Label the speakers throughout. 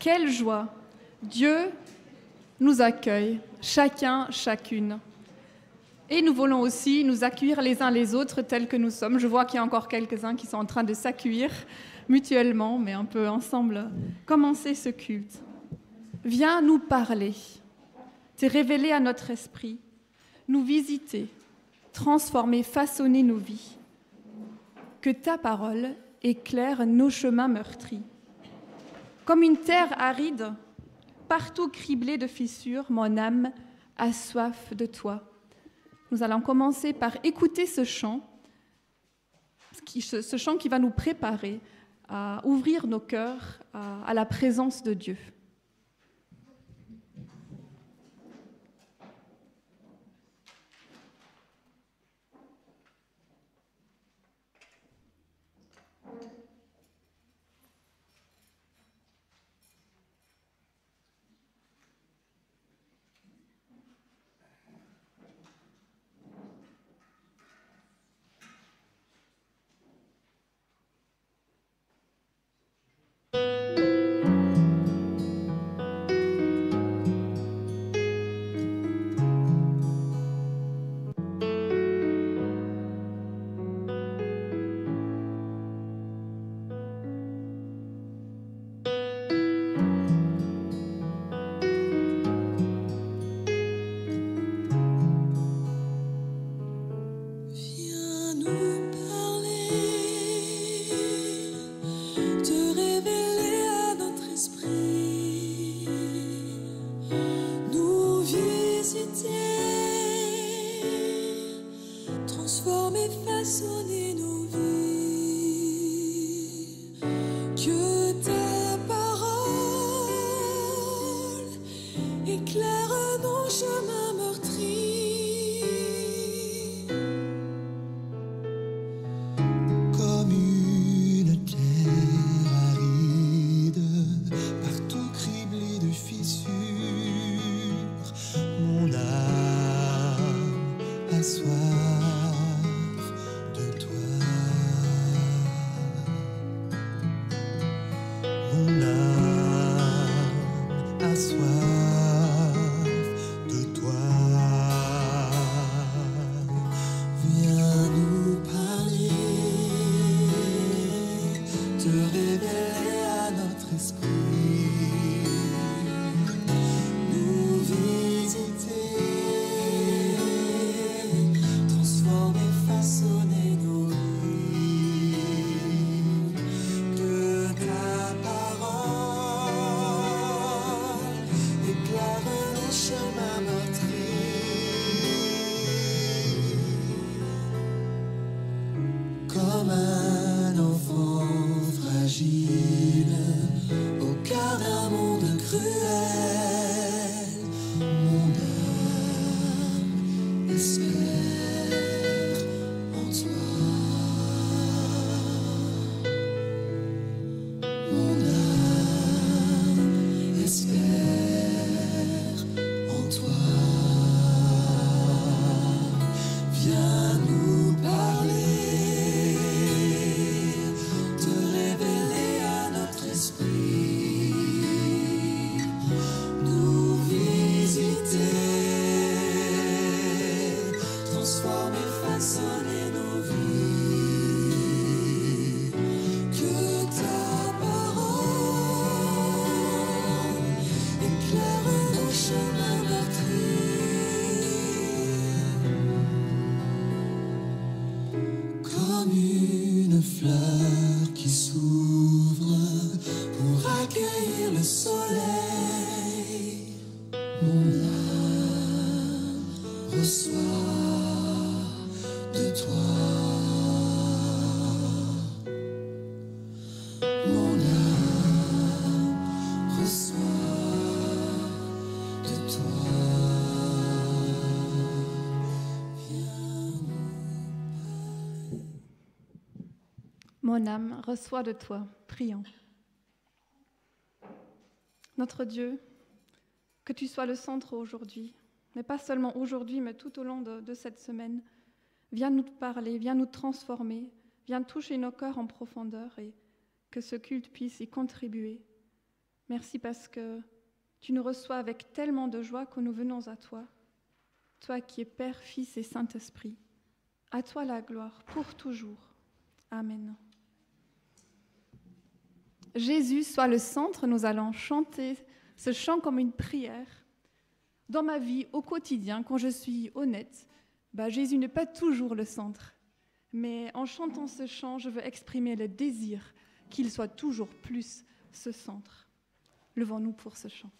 Speaker 1: Quelle joie! Dieu nous accueille, chacun, chacune. Et nous voulons aussi nous accueillir les uns les autres tels que nous sommes. Je vois qu'il y a encore quelques-uns qui sont en train de s'accueillir mutuellement, mais on peut ensemble commencer ce culte. Viens nous parler, te révéler à notre esprit, nous visiter, transformer, façonner nos vies. Que ta parole éclaire nos chemins meurtris. Comme une terre aride, partout criblée de fissures, mon âme a soif de toi. Nous allons commencer par écouter ce chant qui va nous préparer à ouvrir nos cœurs à la présence de Dieu. Mon âme reçoit de toi, prions. Notre Dieu, que tu sois le centre aujourd'hui, mais pas seulement aujourd'hui, mais tout au long de cette semaine. Viens nous parler, viens nous transformer, viens toucher nos cœurs en profondeur et que ce culte puisse y contribuer. Merci parce que tu nous reçois avec tellement de joie que nous venons à toi, toi qui es Père, Fils et Saint-Esprit. À toi la gloire pour toujours. Amen. Jésus soit le centre, nous allons chanter ce chant comme une prière. Dans ma vie, au quotidien, quand je suis honnête, Jésus n'est pas toujours le centre. Mais en chantant ce chant, je veux exprimer le désir qu'il soit toujours plus ce centre. Levons-nous pour ce chant.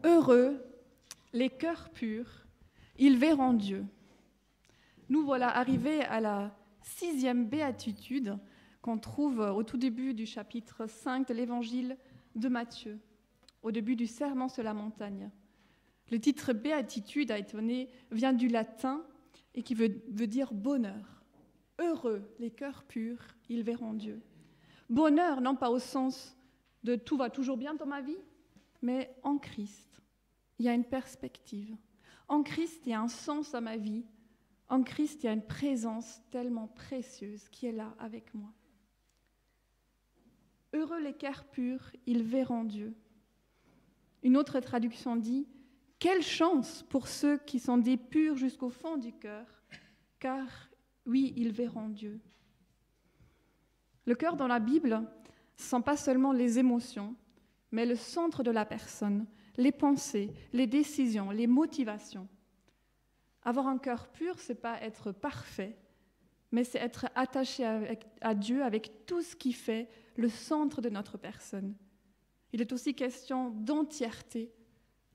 Speaker 1: Heureux les cœurs purs, ils verront Dieu. Nous voilà arrivés à la 6e béatitude qu'on trouve au tout début du chapitre 5 de l'évangile de Matthieu, au début du sermon sur la montagne. Le titre béatitude vient du latin et qui veut dire bonheur. Heureux les cœurs purs, ils verront Dieu. Bonheur, non pas au sens de tout va toujours bien dans ma vie, mais en Christ. Il y a une perspective. En Christ, il y a un sens à ma vie. En Christ, il y a une présence tellement précieuse qui est là avec moi. Heureux les cœurs purs, ils verront Dieu. Une autre traduction dit « Quelle chance pour ceux qui sont des purs jusqu'au fond du cœur, car oui, ils verront Dieu. » Le cœur dans la Bible, ce ne sont pas seulement les émotions, mais le centre de la personne, les pensées, les décisions, les motivations. Avoir un cœur pur, ce n'est pas être parfait, mais c'est être attaché à Dieu avec tout ce qui fait le centre de notre personne. Il est aussi question d'entièreté,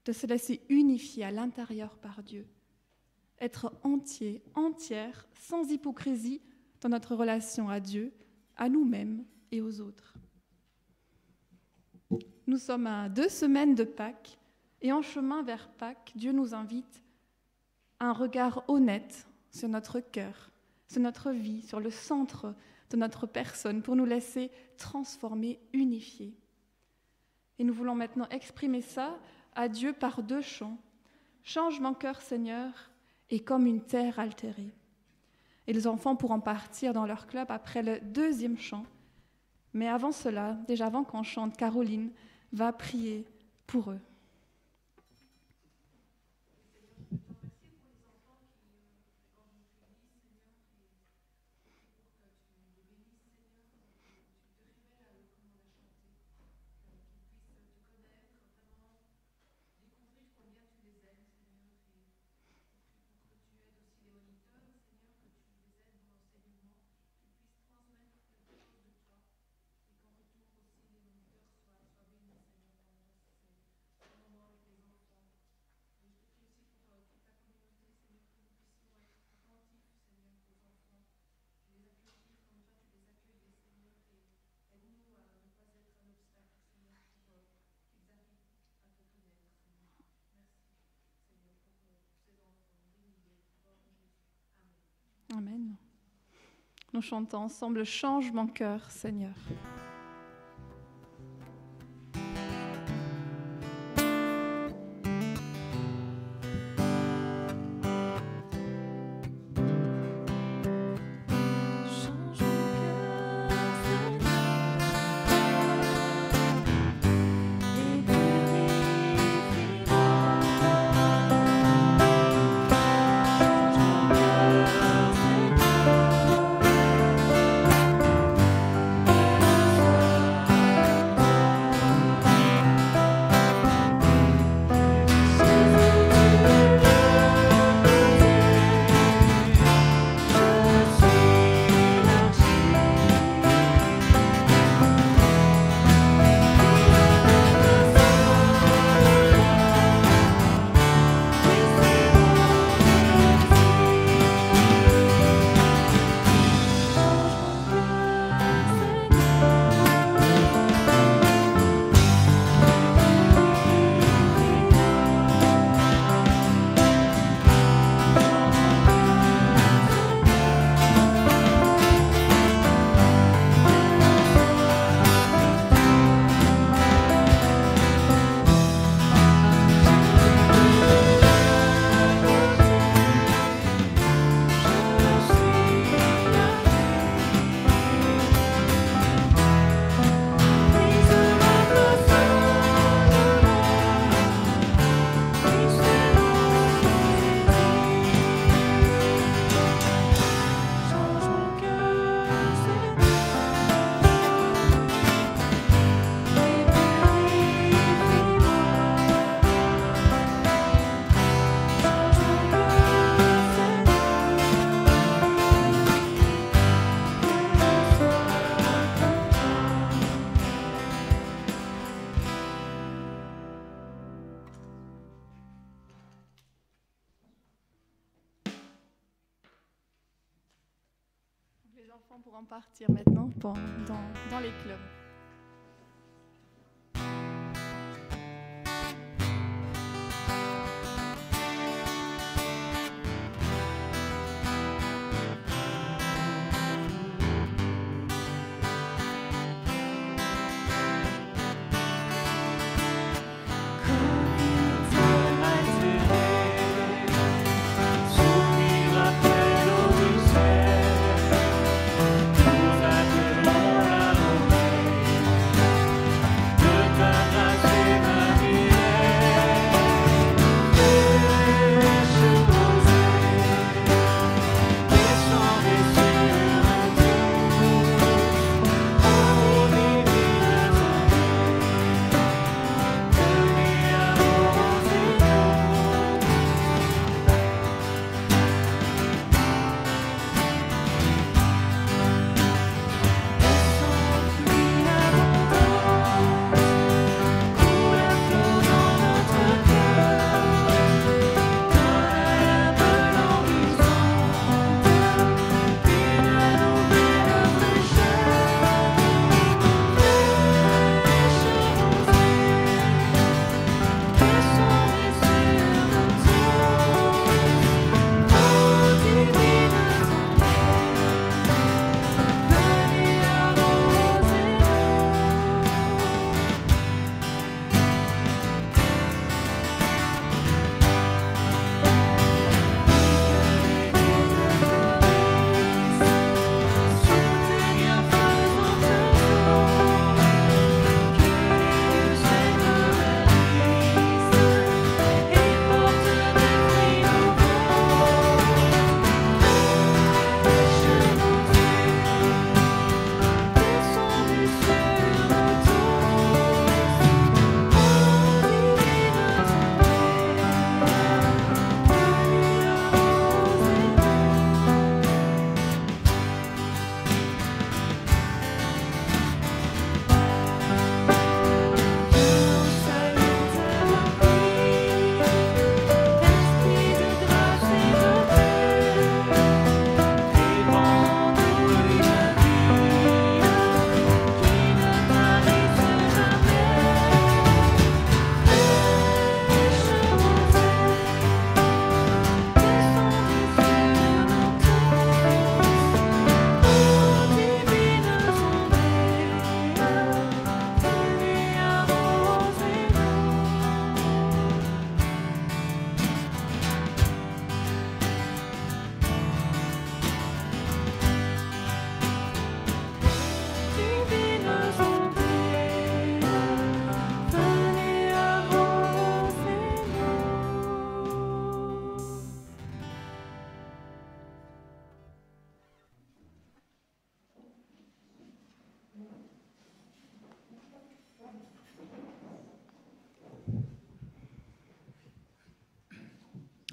Speaker 1: de se laisser unifier à l'intérieur par Dieu. Être entier, entière, sans hypocrisie dans notre relation à Dieu, à nous-mêmes et aux autres. Nous sommes à 2 semaines de Pâques et en chemin vers Pâques, Dieu nous invite à un regard honnête sur notre cœur, sur notre vie, sur le centre de notre personne pour nous laisser transformer, unifier. Et nous voulons maintenant exprimer ça à Dieu par 2 chants. Change mon cœur, Seigneur, et comme une terre altérée. Et les enfants pourront partir dans leur club après le 2e chant. Mais avant cela, déjà avant qu'on chante, Caroline va prier pour eux. Nous chantons ensemble « Change mon cœur, Seigneur ». Les enfants pourront partir maintenant dans les clubs.
Speaker 2: Nous appelons l'amour.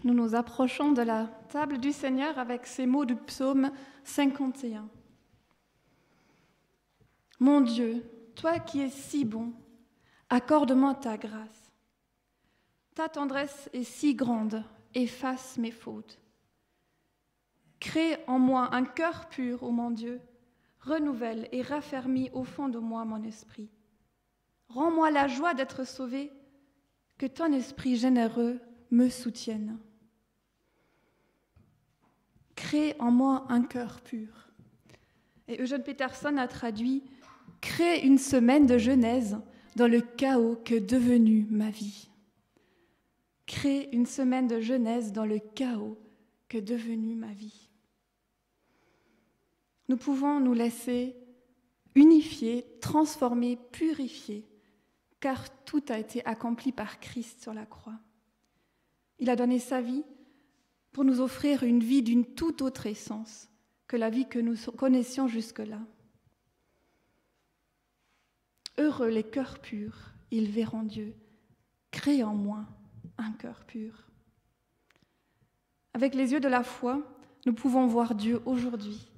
Speaker 1: Nous nous approchons de la table du Seigneur avec ces mots du psaume 51. Mon Dieu, toi qui es si bon, accorde-moi ta grâce. Ta tendresse est si grande, efface mes fautes. Crée en moi un cœur pur, ô mon Dieu, renouvelle et raffermis au fond de moi mon esprit. Rends-moi la joie d'être sauvé, que ton esprit généreux me soutienne. Crée en moi un cœur pur. Et Eugène Peterson a traduit « Crée une semaine de genèse dans le chaos qu'est devenue ma vie. » Crée une semaine de genèse dans le chaos qu'est devenue ma vie. Nous pouvons nous laisser unifier, transformer, purifier, car tout a été accompli par Christ sur la croix. Il a donné sa vie pour nous offrir une vie d'une toute autre essence que la vie que nous connaissions jusque-là. Heureux les cœurs purs, ils verront Dieu. Crée en moi un cœur pur. Avec les yeux de la foi, nous pouvons voir Dieu aujourd'hui.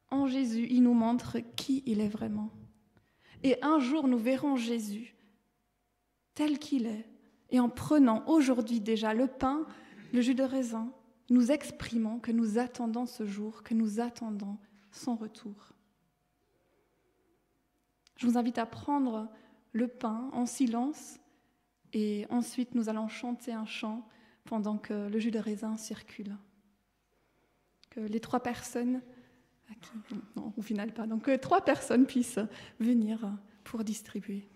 Speaker 1: En Jésus, il nous montre qui il est vraiment. Et un jour, nous verrons Jésus tel qu'il est. Et en prenant aujourd'hui déjà le pain, le jus de raisin, nous exprimons que nous attendons ce jour, que nous attendons son retour. Je vous invite à prendre le pain en silence et ensuite nous allons chanter un chant pendant que le jus de raisin circule. Que les 3 personnes, non, au final pas, donc que 3 personnes puissent venir pour distribuer.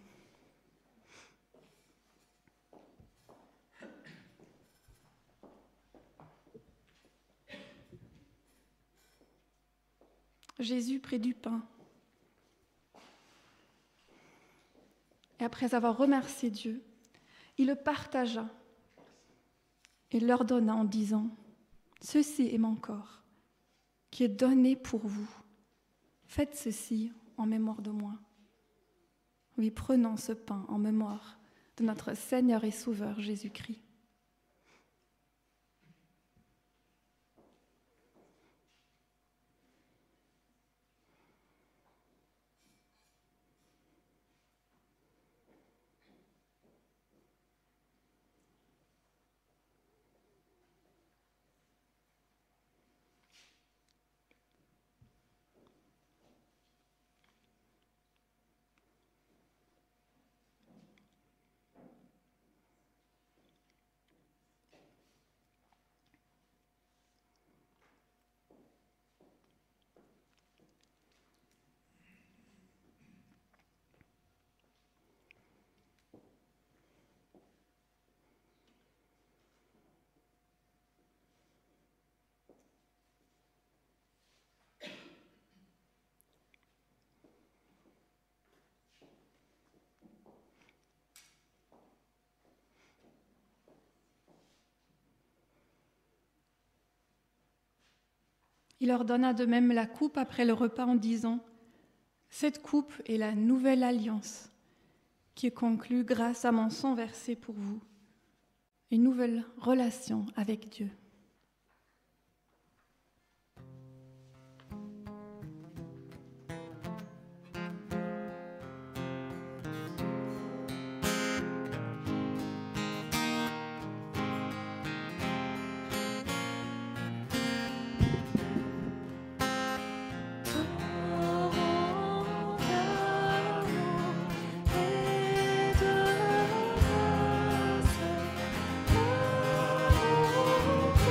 Speaker 1: Jésus prit du pain. Et après avoir remercié Dieu, il le partagea et leur donna en disant « Ceci est mon corps, qui est donné pour vous. Faites ceci en mémoire de moi. » Oui, prenons ce pain en mémoire de notre Seigneur et Sauveur Jésus-Christ. Il leur donna de même la coupe après le repas en disant « Cette coupe est la nouvelle alliance qui est conclue grâce à mon sang versé pour vous, une nouvelle relation avec Dieu. »
Speaker 2: Oh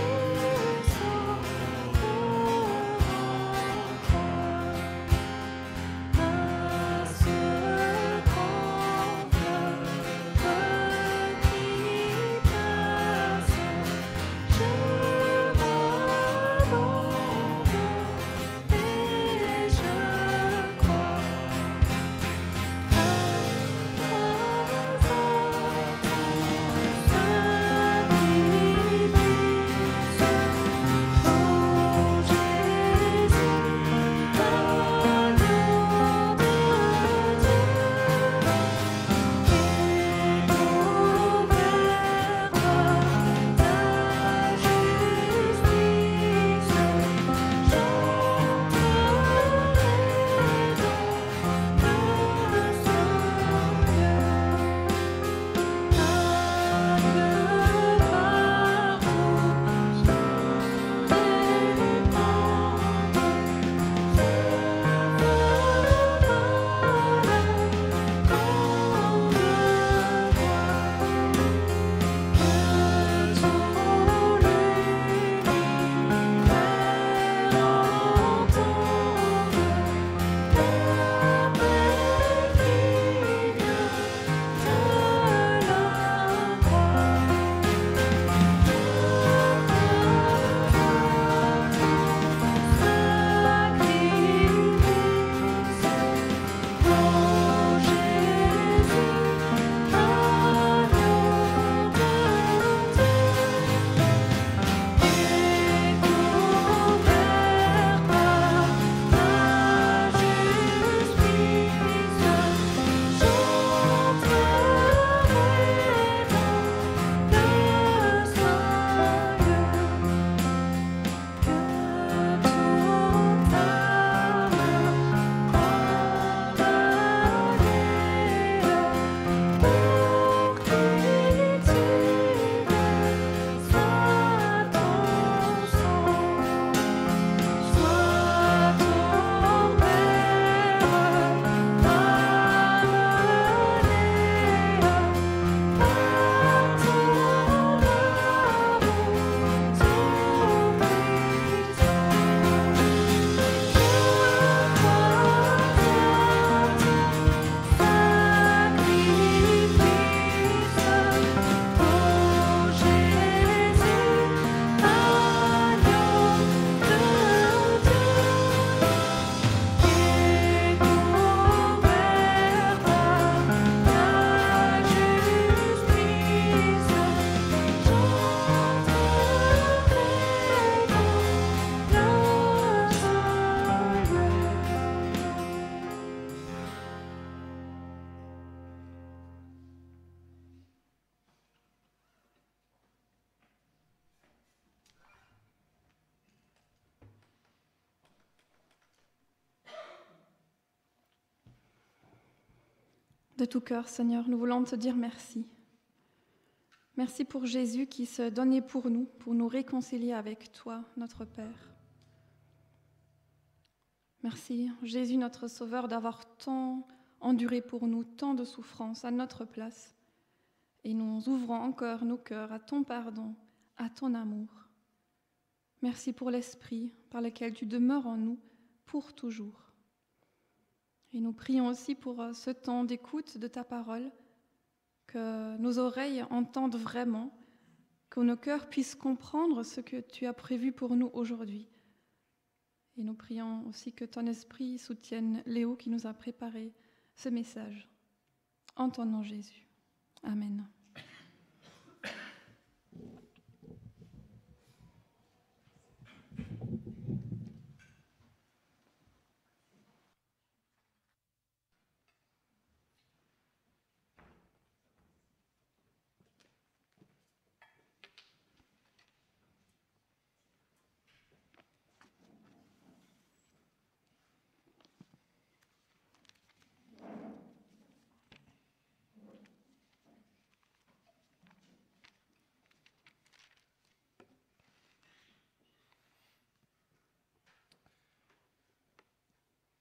Speaker 1: De tout cœur, Seigneur, nous voulons te dire merci. Merci pour Jésus qui se donnait pour nous réconcilier avec toi, notre Père. Merci, Jésus, notre Sauveur, d'avoir tant enduré pour nous, tant de souffrances à notre place. Et nous ouvrons encore nos cœurs à ton pardon, à ton amour. Merci pour l'Esprit par lequel tu demeures en nous pour toujours. Et nous prions aussi pour ce temps d'écoute de ta parole, que nos oreilles entendent vraiment, que nos cœurs puissent comprendre ce que tu as prévu pour nous aujourd'hui. Et nous prions aussi que ton esprit soutienne Léo qui nous a préparé ce message. En ton nom, Jésus. Amen.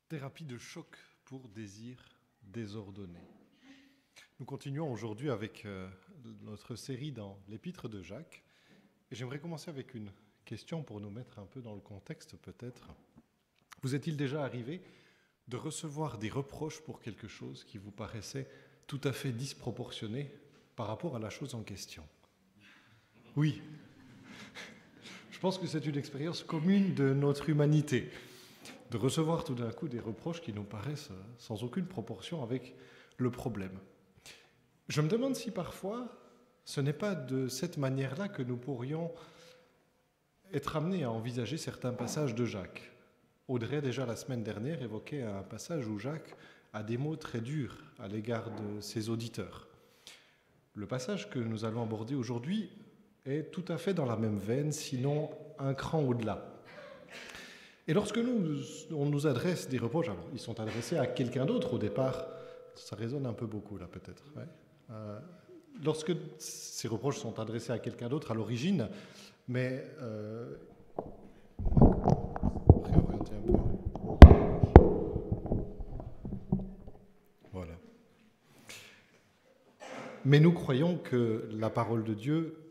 Speaker 2: Thérapie de choc pour désir désordonné. Nous continuons aujourd'hui avec notre série dans l'Épître de Jacques. Et j'aimerais commencer avec une question pour nous mettre un peu dans le contexte peut-être. Vous est-il déjà arrivé de recevoir des reproches pour quelque chose qui vous paraissait tout à fait disproportionné par rapport à la chose en question? Oui. Je pense que c'est une expérience commune de notre humanité, de recevoir tout d'un coup des reproches qui nous paraissent sans aucune proportion avec le problème. Je me demande si parfois ce n'est pas de cette manière-là que nous pourrions être amenés à envisager certains passages de Jacques. Audrey, déjà la semaine dernière, évoquait un passage où Jacques a des mots très durs à l'égard de ses auditeurs. Le passage que nous allons aborder aujourd'hui est tout à fait dans la même veine, sinon un cran au-delà. Et lorsque on nous adresse des reproches, alors ils sont adressés à quelqu'un d'autre au départ, ça résonne un peu beaucoup là peut-être. Ouais. Lorsque ces reproches sont adressés à quelqu'un d'autre à l'origine, mais réorienter un peu. Voilà. Mais nous croyons que la parole de Dieu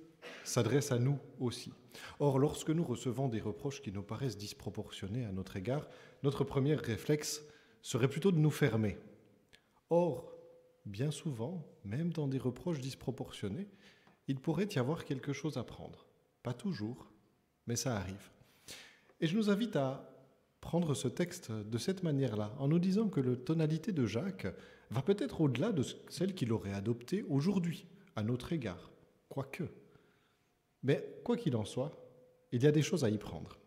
Speaker 2: s'adresse à nous aussi. Or, lorsque nous recevons des reproches qui nous paraissent disproportionnés à notre égard, notre premier réflexe serait plutôt de nous fermer. Or, bien souvent, même dans des reproches disproportionnés, il pourrait y avoir quelque chose à prendre. Pas toujours, mais ça arrive. Et je nous invite à prendre ce texte de cette manière-là, en nous disant que la tonalité de Jacques va peut-être au-delà de celle qu'il aurait adoptée aujourd'hui, à notre égard, quoique. Mais quoi qu'il en soit, il y a des choses à y prendre.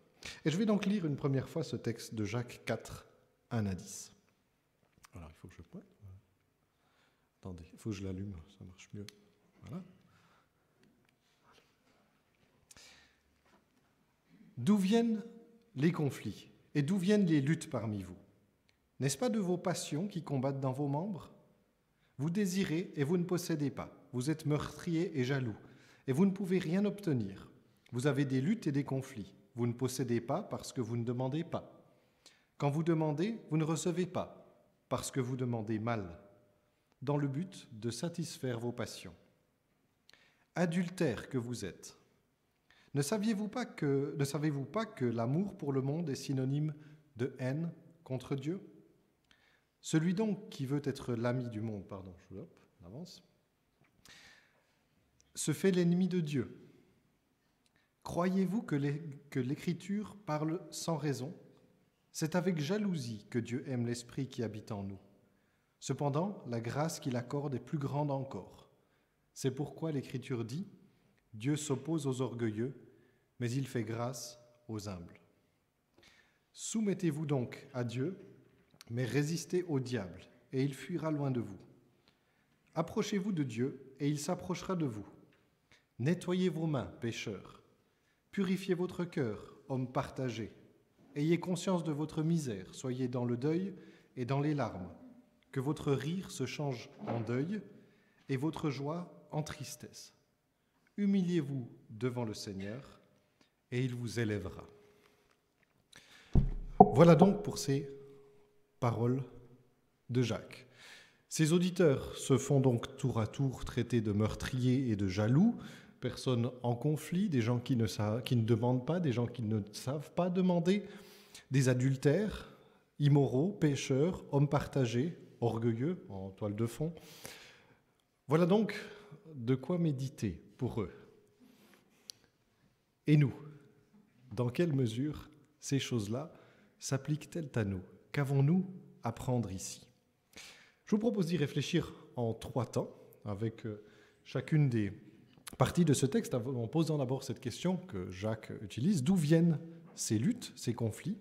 Speaker 2: Et je vais donc lire une première fois ce texte de Jacques 4, 1 à 10. Alors, il faut que je pointe. Attendez, il faut que je l'allume, ça marche mieux. Voilà. D'où viennent les conflits et d'où viennent les luttes parmi vous? N'est-ce pas de vos passions qui combattent dans vos membres? Vous désirez et vous ne possédez pas. Vous êtes meurtriers et jaloux. Et vous ne pouvez rien obtenir. Vous avez des luttes et des conflits. Vous ne possédez pas parce que vous ne demandez pas. Quand vous demandez, vous ne recevez pas parce que vous demandez mal, dans le but de satisfaire vos passions. Adultères que vous êtes. Ne savez-vous pas que l'amour pour le monde est synonyme de haine contre Dieu? Celui donc qui veut être l'ami du monde, on avance, se fait l'ennemi de Dieu. Croyez-vous que l'Écriture parle sans raison? C'est avec jalousie que Dieu aime l'Esprit qui habite en nous. Cependant, la grâce qu'il accorde est plus grande encore. C'est pourquoi l'Écriture dit « Dieu s'oppose aux orgueilleux, mais il fait grâce aux humbles. » Soumettez-vous donc à Dieu, mais résistez au diable, et il fuira loin de vous. Approchez-vous de Dieu, et il s'approchera de vous. Nettoyez vos mains, pécheurs. Purifiez votre cœur, hommes partagés. Ayez conscience de votre misère, soyez dans le deuil et dans les larmes. que votre rire se change en deuil et votre joie en tristesse. Humiliez-vous devant le Seigneur et il vous élèvera. Voilà donc pour ces paroles de Jacques. Ses auditeurs se font donc tour à tour traiter de meurtriers et de jaloux, personnes en conflit, des gens qui ne demandent pas, des gens qui ne savent pas demander, des adultères, immoraux, pécheurs, hommes partagés, orgueilleux, en toile de fond. Voilà donc de quoi méditer pour eux. Et nous, dans quelle mesure ces choses-là s'appliquent-elles à nous? Qu'avons-nous à prendre ici? Je vous propose d'y réfléchir en 3 temps, avec chacune des parties de ce texte, en posant d'abord cette question que Jacques utilise: d'où viennent ces luttes, ces conflits?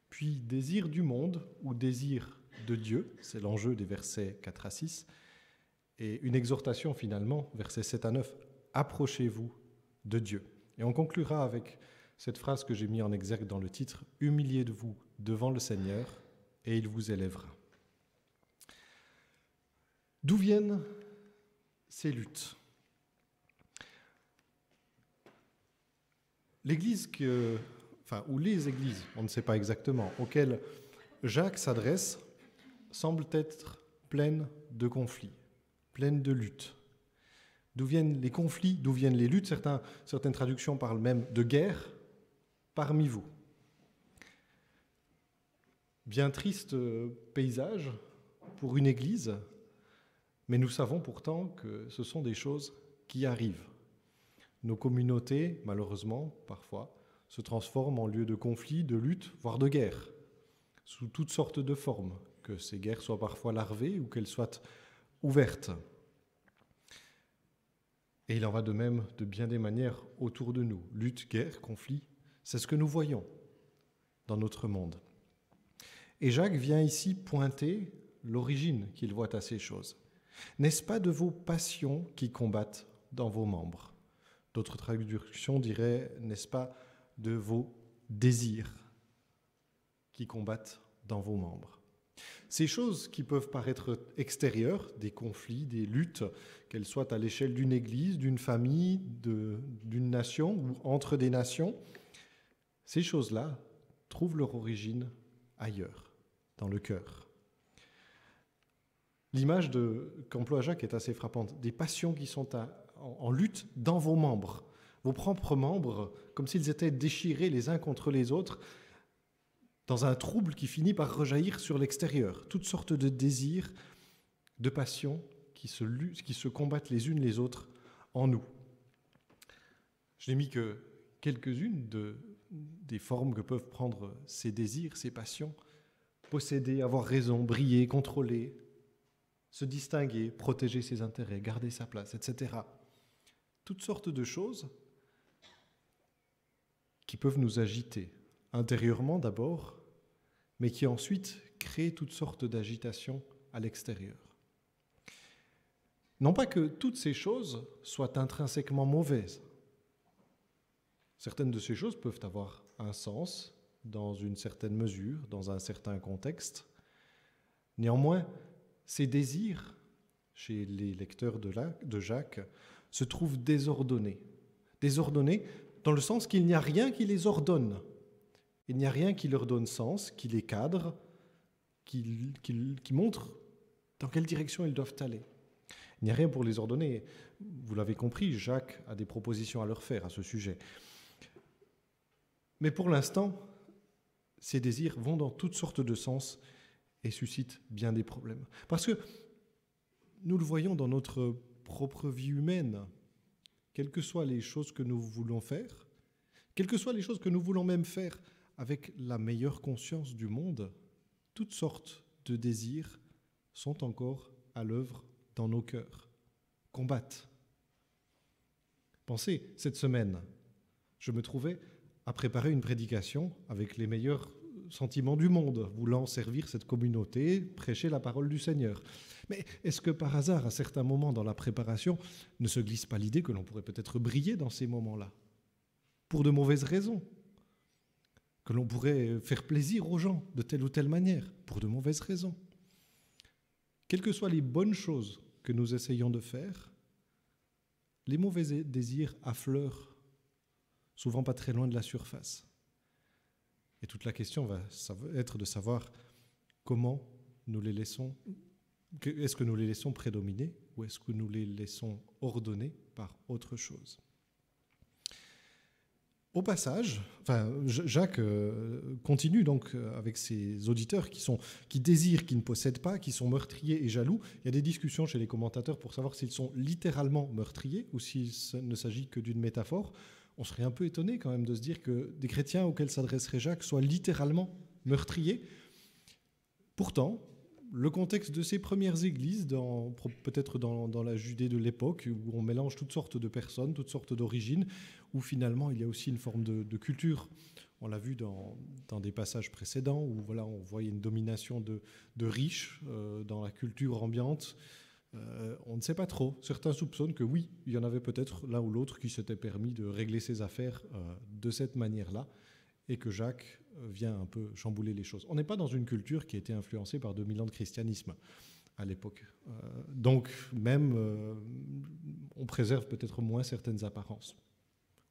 Speaker 2: Puis désir du monde ou désir de Dieu, c'est l'enjeu des versets 4 à 6, et une exhortation finalement, versets 7 à 9, approchez-vous de Dieu. Et on conclura avec cette phrase que j'ai mis en exergue dans le titre: humiliez-vous devant le Seigneur et il vous élèvera. D'où viennent ces luttes? L'Église ou les églises, on ne sait pas exactement, auxquelles Jacques s'adresse, semblent être pleines de conflits, pleines de luttes. D'où viennent les conflits, d'où viennent les luttes? Certaines traductions parlent même de guerre parmi vous. Bien triste paysage pour une église, mais nous savons pourtant que ce sont des choses qui arrivent. Nos communautés, malheureusement, parfois, se transforment en lieu de conflits, de luttes, voire de guerres, sous toutes sortes de formes, que ces guerres soient parfois larvées ou qu'elles soient ouvertes. Et il en va de même de bien des manières autour de nous. Lutte, guerre, conflit, c'est ce que nous voyons dans notre monde. Et Jacques vient ici pointer l'origine qu'il voit à ces choses. N'est-ce pas de vos passions qui combattent dans vos membres? D'autres traductions diraient, n'est-ce pas de vos désirs qui combattent dans vos membres? Ces choses qui peuvent paraître extérieures, des conflits, des luttes, qu'elles soient à l'échelle d'une église, d'une famille, d'une nation ou entre des nations, ces choses-là trouvent leur origine ailleurs, dans le cœur. L'image qu'emploie Jacques est assez frappante. Des passions qui sont en lutte dans vos membres, vos propres membres, comme s'ils étaient déchirés les uns contre les autres, dans un trouble qui finit par rejaillir sur l'extérieur. Toutes sortes de désirs, de passions qui se combattent les unes les autres en nous. Je n'ai mis que quelques-unes des formes que peuvent prendre ces désirs, ces passions. Posséder, avoir raison, briller, contrôler, se distinguer, protéger ses intérêts, garder sa place, etc. Toutes sortes de choses qui peuvent nous agiter, intérieurement d'abord, mais qui ensuite créent toutes sortes d'agitations à l'extérieur. Non pas que toutes ces choses soient intrinsèquement mauvaises. Certaines de ces choses peuvent avoir un sens dans une certaine mesure, dans un certain contexte. Néanmoins, ces désirs, chez les lecteurs de Jacques, se trouvent désordonnés. Désordonnés dans le sens qu'il n'y a rien qui les ordonne. Il n'y a rien qui leur donne sens, qui les cadre, qui montre dans quelle direction ils doivent aller. Il n'y a rien pour les ordonner. Vous l'avez compris, Jacques a des propositions à leur faire à ce sujet. Mais pour l'instant, ces désirs vont dans toutes sortes de sens et suscitent bien des problèmes. Parce que nous le voyons dans notre propre vie humaine, quelles que soient les choses que nous voulons faire, quelles que soient les choses que nous voulons même faire avec la meilleure conscience du monde, toutes sortes de désirs sont encore à l'œuvre dans nos cœurs, combattent. Pensez, cette semaine, je me trouvais à préparer une prédication avec les meilleurs sentiments du monde, voulant servir cette communauté, prêcher la parole du Seigneur. Mais est-ce que par hasard, à certains moments dans la préparation, ne se glisse pas l'idée que l'on pourrait peut-être briller dans ces moments-là, pour de mauvaises raisons, que l'on pourrait faire plaisir aux gens de telle ou telle manière, pour de mauvaises raisons? quelles que soient les bonnes choses que nous essayons de faire, les mauvais désirs affleurent, souvent pas très loin de la surface. Et toute la question va être de savoir comment nous les laissons, est-ce que nous les laissons prédominer ou est-ce que nous les laissons ordonner par autre chose. Au passage, Jacques continue donc avec ses auditeurs qui désirent, qui ne possèdent pas, qui sont meurtriers et jaloux. Il y a des discussions chez les commentateurs pour savoir s'ils sont littéralement meurtriers ou s'il ne s'agit que d'une métaphore. On serait un peu étonné quand même de se dire que des chrétiens auxquels s'adresserait Jacques soient littéralement meurtriers. Pourtant, le contexte de ces premières églises, peut-être dans la Judée de l'époque, où on mélange toutes sortes de personnes, toutes sortes d'origines, où finalement il y a aussi une forme de culture. On l'a vu dans des passages précédents, où voilà, on voyait une domination de riches dans la culture ambiante. On ne sait pas trop. Certains soupçonnent que oui, il y en avait peut-être l'un ou l'autre qui s'était permis de régler ses affaires de cette manière-là, et que Jacques vient un peu chambouler les choses. On n'est pas dans une culture qui a été influencée par 2000 ans de christianisme à l'époque. Donc même, on préserve peut-être moins certaines apparences.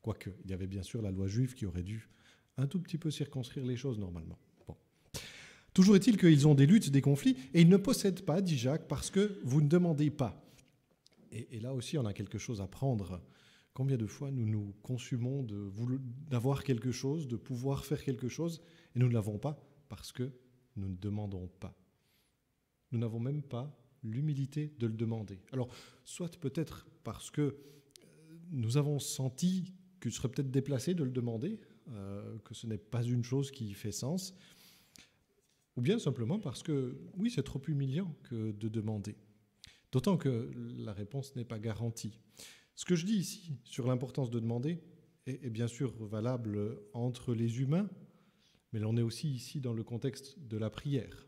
Speaker 2: Quoique, il y avait bien sûr la loi juive qui aurait dû un tout petit peu circonscrire les choses normalement. Bon. Toujours est-il qu'ils ont des luttes, des conflits, et ils ne possèdent pas, dit Jacques, parce que vous ne demandez pas. Et là aussi, on a quelque chose à prendre. Combien de fois nous nous consumons d'avoir quelque chose, de pouvoir faire quelque chose, et nous ne l'avons pas parce que nous ne demandons pas. Nous n'avons même pas l'humilité de le demander. Alors, soit peut-être parce que nous avons senti qu'il serait peut-être déplacé de le demander, que ce n'est pas une chose qui fait sens, ou bien simplement parce que, oui, c'est trop humiliant que de demander. D'autant que la réponse n'est pas garantie. Ce que je dis ici sur l'importance de demander est bien sûr valable entre les humains, mais l'on est aussi ici dans le contexte de la prière.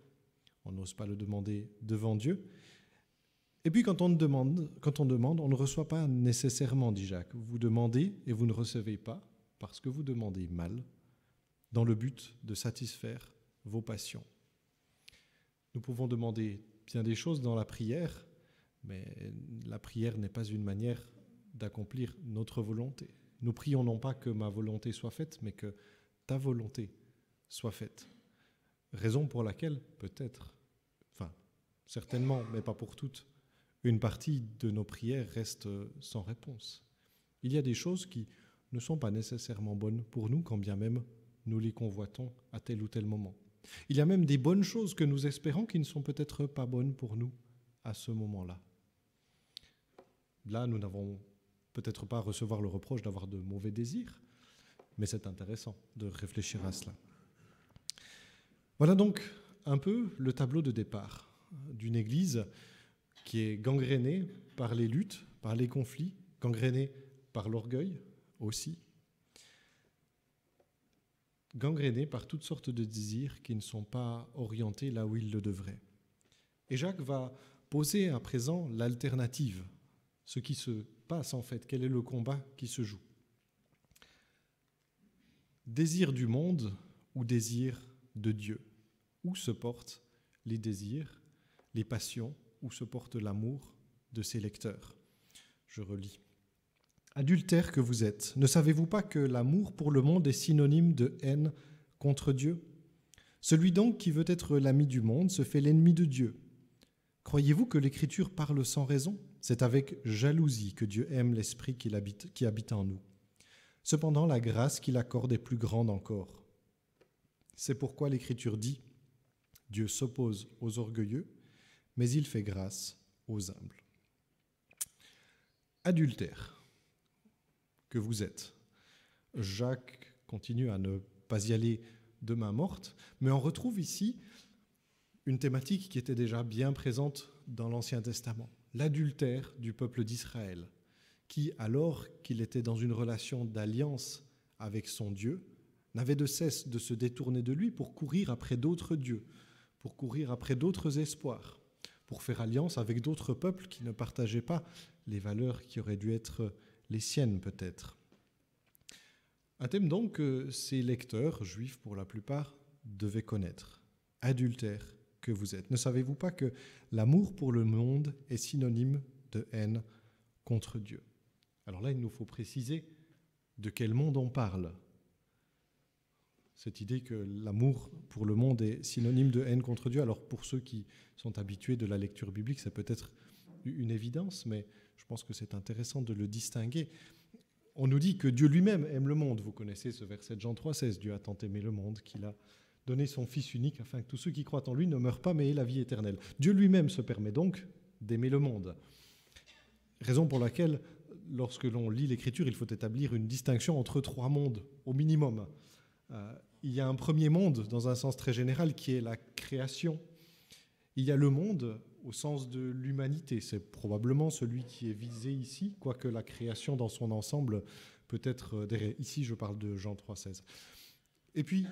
Speaker 2: On n'ose pas le demander devant Dieu. Et puis quand on demande, on ne reçoit pas nécessairement, dit Jacques. Vous demandez et vous ne recevez pas parce que vous demandez mal, dans le but de satisfaire vos passions. Nous pouvons demander bien des choses dans la prière, mais la prière n'est pas une manière d'accomplir notre volonté. Nous prions non pas que ma volonté soit faite, mais que ta volonté soit faite. Raison pour laquelle, peut-être, certainement, mais pas pour toutes, une partie de nos prières reste sans réponse. Il y a des choses qui ne sont pas nécessairement bonnes pour nous, quand bien même nous les convoitons à tel ou tel moment. Il y a même des bonnes choses que nous espérons qui ne sont peut-être pas bonnes pour nous à ce moment-là. Là, nous n'avons peut-être pas à recevoir le reproche d'avoir de mauvais désirs, mais c'est intéressant de réfléchir à cela. Voilà donc un peu le tableau de départ d'une Église qui est gangrénée par les luttes, par les conflits, gangrénée par l'orgueil aussi, gangrénée par toutes sortes de désirs qui ne sont pas orientés là où ils le devraient. Et Jacques va poser à présent l'alternative, ce qui se passe en fait, quel est le combat qui se joue. Désir du monde ou désir de Dieu? Où se portent les désirs, les passions, où se porte l'amour de ses lecteurs? Je relis. Adultères que vous êtes, ne savez-vous pas que l'amour pour le monde est synonyme de haine contre Dieu? Celui donc qui veut être l'ami du monde se fait l'ennemi de Dieu. Croyez-vous que l'Écriture parle sans raison? C'est avec jalousie que Dieu aime l'esprit qui habite en nous. Cependant, la grâce qu'il accorde est plus grande encore. C'est pourquoi l'Écriture dit « Dieu s'oppose aux orgueilleux, mais il fait grâce aux humbles. » Adultère que vous êtes. Jacques continue à ne pas y aller de main morte, mais on retrouve ici une thématique qui était déjà bien présente dans l'Ancien Testament, l'adultère du peuple d'Israël, qui, alors qu'il était dans une relation d'alliance avec son Dieu, n'avait de cesse de se détourner de lui pour courir après d'autres dieux, pour courir après d'autres espoirs, pour faire alliance avec d'autres peuples qui ne partageaient pas les valeurs qui auraient dû être les siennes peut-être. Un thème donc que ces lecteurs, juifs pour la plupart, devaient connaître. Adultère que vous êtes. Ne savez-vous pas que l'amour pour le monde est synonyme de haine contre Dieu? Alors là, il nous faut préciser de quel monde on parle. Cette idée que l'amour pour le monde est synonyme de haine contre Dieu, alors pour ceux qui sont habitués de la lecture biblique, ça peut être une évidence, mais je pense que c'est intéressant de le distinguer. On nous dit que Dieu lui-même aime le monde. Vous connaissez ce verset de Jean 3,16. Dieu a tant aimé le monde qu'il a donné son Fils unique afin que tous ceux qui croient en lui ne meurent pas mais aient la vie éternelle. Dieu lui-même se permet donc d'aimer le monde. Raison pour laquelle, lorsque l'on lit l'Écriture, il faut établir une distinction entre trois mondes, au minimum. Il y a un premier monde, dans un sens très général, qui est la création. Il y a le monde au sens de l'humanité. C'est probablement celui qui est visé ici, quoique la création dans son ensemble peut être derrière. Ici, je parle de Jean 3,16. Et puis,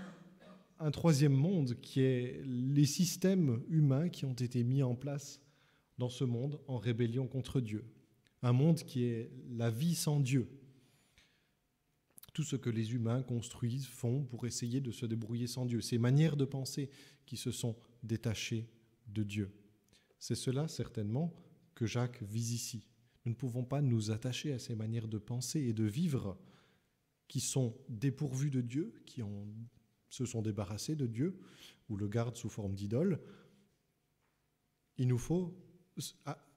Speaker 2: un troisième monde qui est les systèmes humains qui ont été mis en place dans ce monde en rébellion contre Dieu. Un monde qui est la vie sans Dieu. Tout ce que les humains construisent, font pour essayer de se débrouiller sans Dieu. Ces manières de penser qui se sont détachées de Dieu. C'est cela, certainement, que Jacques vise ici. Nous ne pouvons pas nous attacher à ces manières de penser et de vivre qui sont dépourvues de Dieu, qui se sont débarrassées de Dieu, ou le gardent sous forme d'idole. Il nous faut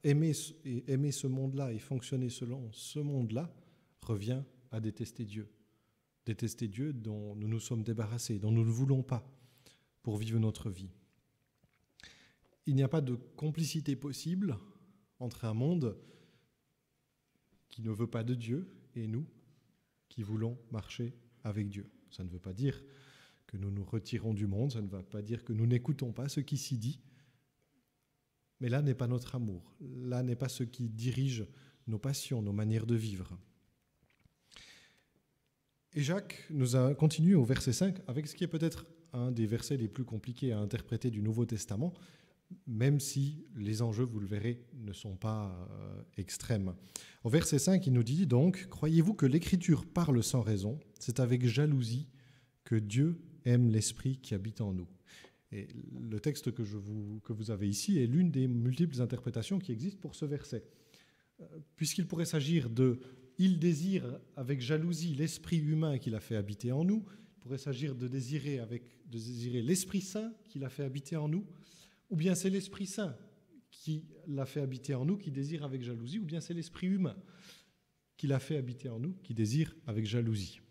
Speaker 2: aimer ce monde-là et fonctionner selon ce monde-là revient à détester Dieu. Détester Dieu dont nous nous sommes débarrassés, dont nous ne voulons pas pour vivre notre vie. Il n'y a pas de complicité possible entre un monde qui ne veut pas de Dieu et nous qui voulons marcher avec Dieu. Ça ne veut pas dire que nous nous retirons du monde, ça ne veut pas dire que nous n'écoutons pas ce qui s'y dit, mais là n'est pas notre amour, là n'est pas ce qui dirige nos passions, nos manières de vivre. Et Jacques continue au verset 5 avec ce qui est peut-être un des versets les plus compliqués à interpréter du Nouveau Testament, même si les enjeux, vous le verrez, ne sont pas extrêmes. Au verset 5, il nous dit donc « Croyez-vous que l'Écriture parle sans raison? C'est avec jalousie que Dieu aime l'Esprit qui habite en nous. » Et le texte que vous avez ici est l'une des multiples interprétations qui existent pour ce verset. Puisqu'il pourrait s'agir de « Il désire avec jalousie l'Esprit humain qu'il a fait habiter en nous », il pourrait s'agir de désirer l'Esprit Saint qu'il a fait habiter en nous, ou bien c'est l'Esprit Saint qui l'a fait habiter en nous, qui désire avec jalousie, ou bien c'est l'Esprit humain qui l'a fait habiter en nous, qui désire avec jalousie.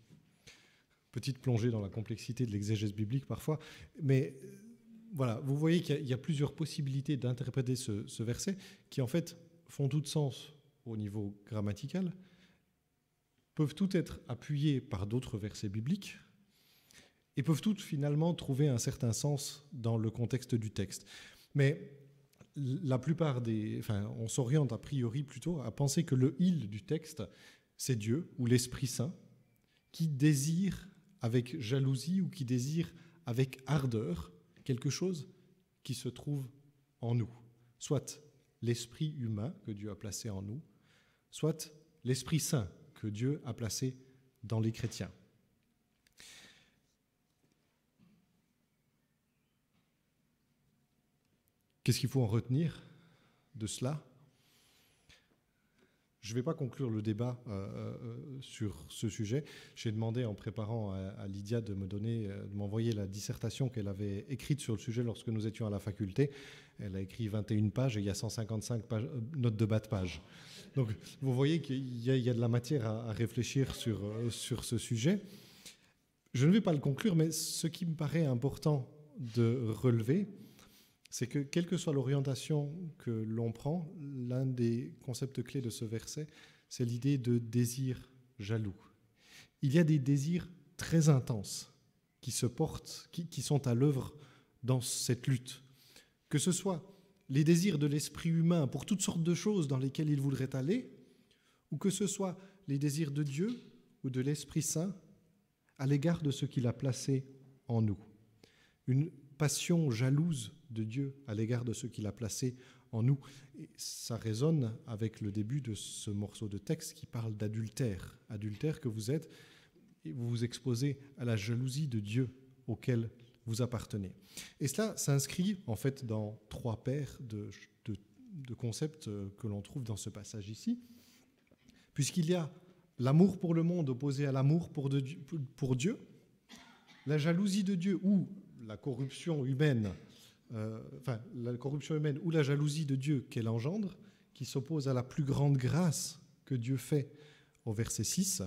Speaker 2: Petite plongée dans la complexité de l'exégèse biblique parfois, mais voilà, vous voyez qu'il y a plusieurs possibilités d'interpréter ce verset qui en fait font tout sens au niveau grammatical, peuvent toutes être appuyées par d'autres versets bibliques, et peuvent toutes finalement trouver un certain sens dans le contexte du texte. Mais la plupart on s'oriente a priori plutôt à penser que le « il » du texte, c'est Dieu ou l'Esprit Saint qui désire avec jalousie ou qui désire avec ardeur quelque chose qui se trouve en nous. Soit l'Esprit humain que Dieu a placé en nous, soit l'Esprit Saint que Dieu a placé dans les chrétiens. Qu'est-ce qu'il faut en retenir de cela? Je ne vais pas conclure le débat sur ce sujet. J'ai demandé en préparant à Lydia de m'envoyer la dissertation qu'elle avait écrite sur le sujet lorsque nous étions à la faculté. Elle a écrit 21 pages et il y a 155 notes de bas de page. Donc vous voyez qu'il y a de la matière à réfléchir sur ce sujet. Je ne vais pas le conclure, mais ce qui me paraît important de relever, c'est que quelle que soit l'orientation que l'on prend, l'un des concepts clés de ce verset, c'est l'idée de désir jaloux. Il y a des désirs très intenses qui se portent, qui sont à l'œuvre dans cette lutte. Que ce soit les désirs de l'esprit humain pour toutes sortes de choses dans lesquelles il voudrait aller, ou que ce soit les désirs de Dieu ou de l'Esprit Saint à l'égard de ce qu'il a placé en nous. Une passion jalouse de Dieu à l'égard de ce qu'il a placé en nous. Et ça résonne avec le début de ce morceau de texte qui parle d'adultère. Adultère que vous êtes, et vous vous exposez à la jalousie de Dieu auquel vous appartenez. Et cela s'inscrit en fait dans trois paires de concepts que l'on trouve dans ce passage ici, puisqu'il y a l'amour pour le monde opposé à l'amour pour Dieu, la jalousie de Dieu ou la corruption humaine, la corruption humaine ou la jalousie de Dieu qu'elle engendre, qui s'oppose à la plus grande grâce que Dieu fait au verset 6.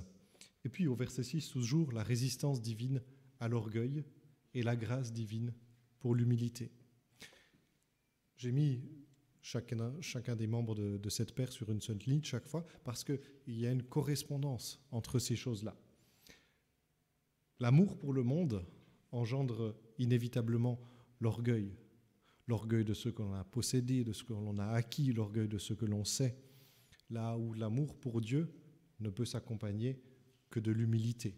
Speaker 2: Et puis au verset 6, toujours, la résistance divine à l'orgueil et la grâce divine pour l'humilité. J'ai mis chacun des membres de cette paire sur une seule ligne chaque fois parce qu'il y a une correspondance entre ces choses-là. L'amour pour le monde engendre inévitablement l'orgueil de ce que l'on a possédé, de ce que l'on a acquis, l'orgueil de ce que l'on sait, là où l'amour pour Dieu ne peut s'accompagner que de l'humilité.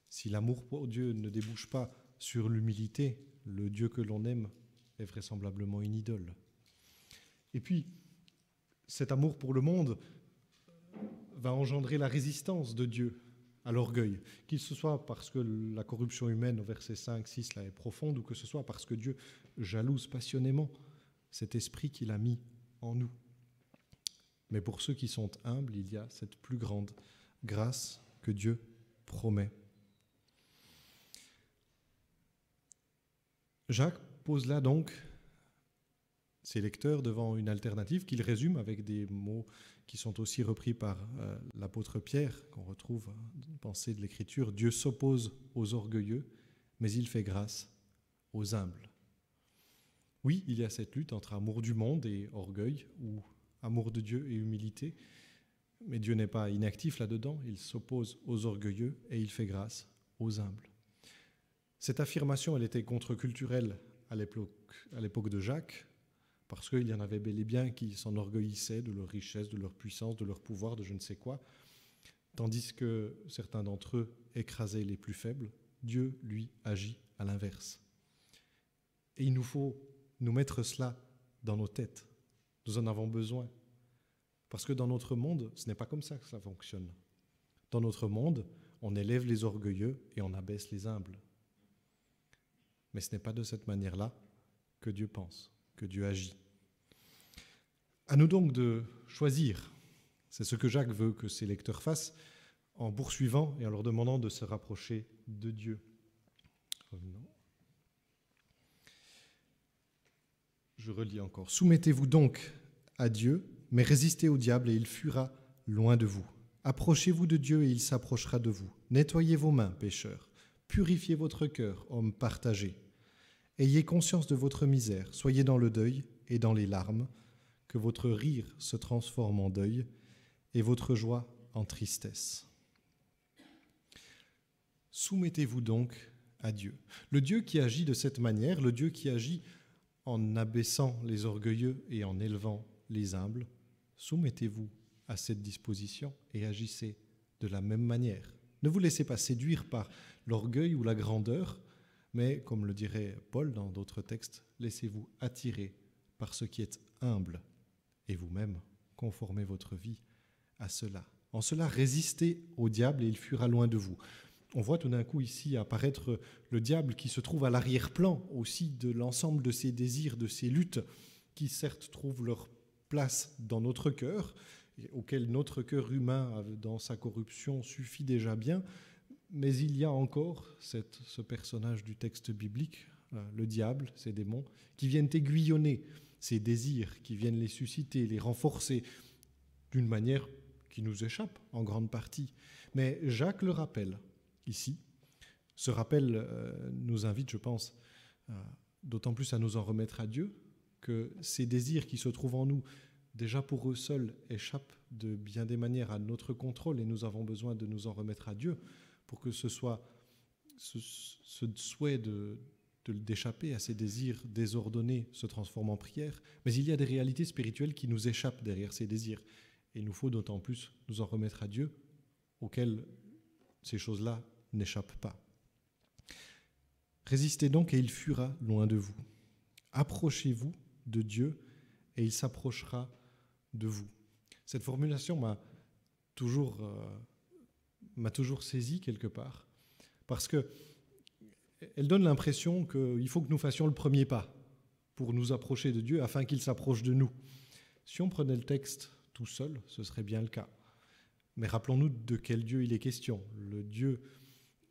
Speaker 2: Si l'amour pour Dieu ne débouche pas sur l'humilité, le Dieu que l'on aime est vraisemblablement une idole. Et puis, cet amour pour le monde va engendrer la résistance de Dieu à l'orgueil, qu'il ce soit parce que la corruption humaine au verset 5, 6 là est profonde, ou que ce soit parce que Dieu jalouse passionnément cet esprit qu'il a mis en nous. Mais pour ceux qui sont humbles, il y a cette plus grande grâce que Dieu promet. Jacques pose là donc ses lecteurs devant une alternative qu'il résume avec des mots qui sont aussi repris par l'apôtre Pierre, qu'on retrouve dans la pensée de l'Écriture. Dieu s'oppose aux orgueilleux, mais il fait grâce aux humbles. Oui, il y a cette lutte entre amour du monde et orgueil, ou amour de Dieu et humilité, mais Dieu n'est pas inactif là-dedans, il s'oppose aux orgueilleux et il fait grâce aux humbles. Cette affirmation, elle était contre-culturelle à l'époque de Jacques, parce qu'il y en avait bel et bien qui s'enorgueillissaient de leur richesse, de leur puissance, de leur pouvoir, de je ne sais quoi, tandis que certains d'entre eux écrasaient les plus faibles. Dieu, lui, agit à l'inverse. Et il nous faut nous mettre cela dans nos têtes. Nous en avons besoin. Parce que dans notre monde, ce n'est pas comme ça que ça fonctionne. Dans notre monde, on élève les orgueilleux et on abaisse les humbles. Mais ce n'est pas de cette manière-là que Dieu pense, que Dieu agit. À nous donc de choisir. C'est ce que Jacques veut que ses lecteurs fassent en poursuivant et en leur demandant de se rapprocher de Dieu. Revenons. Je relis encore. Soumettez-vous donc à Dieu, mais résistez au diable et il fuira loin de vous. Approchez-vous de Dieu et il s'approchera de vous. Nettoyez vos mains, pécheurs. Purifiez votre cœur, hommes partagés. Ayez conscience de votre misère. Soyez dans le deuil et dans les larmes. Que votre rire se transforme en deuil et votre joie en tristesse. Soumettez-vous donc à Dieu. Le Dieu qui agit de cette manière, le Dieu qui agit en abaissant les orgueilleux et en élevant les humbles, soumettez-vous à cette disposition et agissez de la même manière. Ne vous laissez pas séduire par l'orgueil ou la grandeur, mais, comme le dirait Paul dans d'autres textes, laissez-vous attirer par ce qui est humble et vous-même conformez votre vie à cela. En cela, résistez au diable et il fuira loin de vous. On voit tout d'un coup ici apparaître le diable qui se trouve à l'arrière-plan aussi de l'ensemble de ces désirs, de ces luttes qui certes trouvent leur place dans notre cœur, auquel notre cœur humain, dans sa corruption, suffit déjà bien, mais il y a encore ce personnage du texte biblique, le diable, ces démons, qui viennent aiguillonner ces désirs, qui viennent les susciter, les renforcer d'une manière qui nous échappe en grande partie. Mais Jacques le rappelle ici. Ce rappel nous invite, je pense, d'autant plus à nous en remettre à Dieu, que ces désirs qui se trouvent en nous, déjà pour eux seuls, échappent de bien des manières à notre contrôle et nous avons besoin de nous en remettre à Dieu pour que ce soit ce souhait d'échapper à ces désirs désordonnés se transforme en prière. Mais il y a des réalités spirituelles qui nous échappent derrière ces désirs. Et il nous faut d'autant plus nous en remettre à Dieu, auquel ces choses-là n'échappent pas. Résistez donc et il fuira loin de vous. Approchez-vous de Dieu et il s'approchera de vous. Cette formulation m'a toujours saisi quelque part, parce que elle donne l'impression qu'il faut que nous fassions le premier pas pour nous approcher de Dieu afin qu'il s'approche de nous. Si on prenait le texte tout seul, ce serait bien le cas. Mais rappelons-nous de quel Dieu il est question. Le Dieu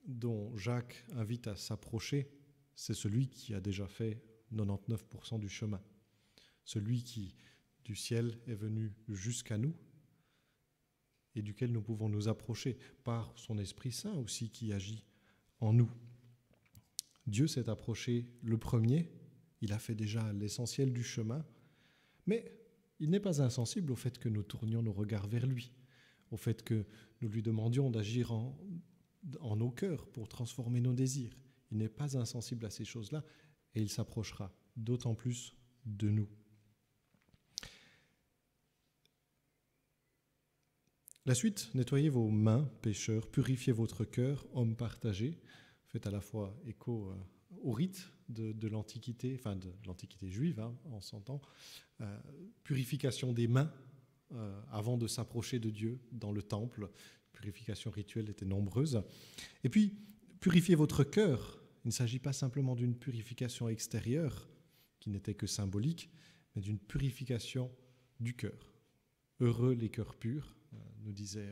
Speaker 2: dont Jacques invite à s'approcher, c'est celui qui a déjà fait 99% du chemin. Celui qui, du ciel, est venu jusqu'à nous et duquel nous pouvons nous approcher par son Esprit Saint aussi qui agit en nous. Dieu s'est approché le premier, il a fait déjà l'essentiel du chemin, mais il n'est pas insensible au fait que nous tournions nos regards vers lui, au fait que nous lui demandions d'agir en nos cœurs pour transformer nos désirs. Il n'est pas insensible à ces choses-là et il s'approchera d'autant plus de nous. La suite, nettoyez vos mains, pécheurs, purifiez votre cœur, hommes partagés. Faites à la fois écho au rite de l'Antiquité, enfin de l'Antiquité juive, on s'entend. Purification des mains avant de s'approcher de Dieu dans le temple. Purification rituelle était nombreuse. Et puis, purifiez votre cœur. Il ne s'agit pas simplement d'une purification extérieure, qui n'était que symbolique, mais d'une purification du cœur. Heureux les cœurs purs, nous disait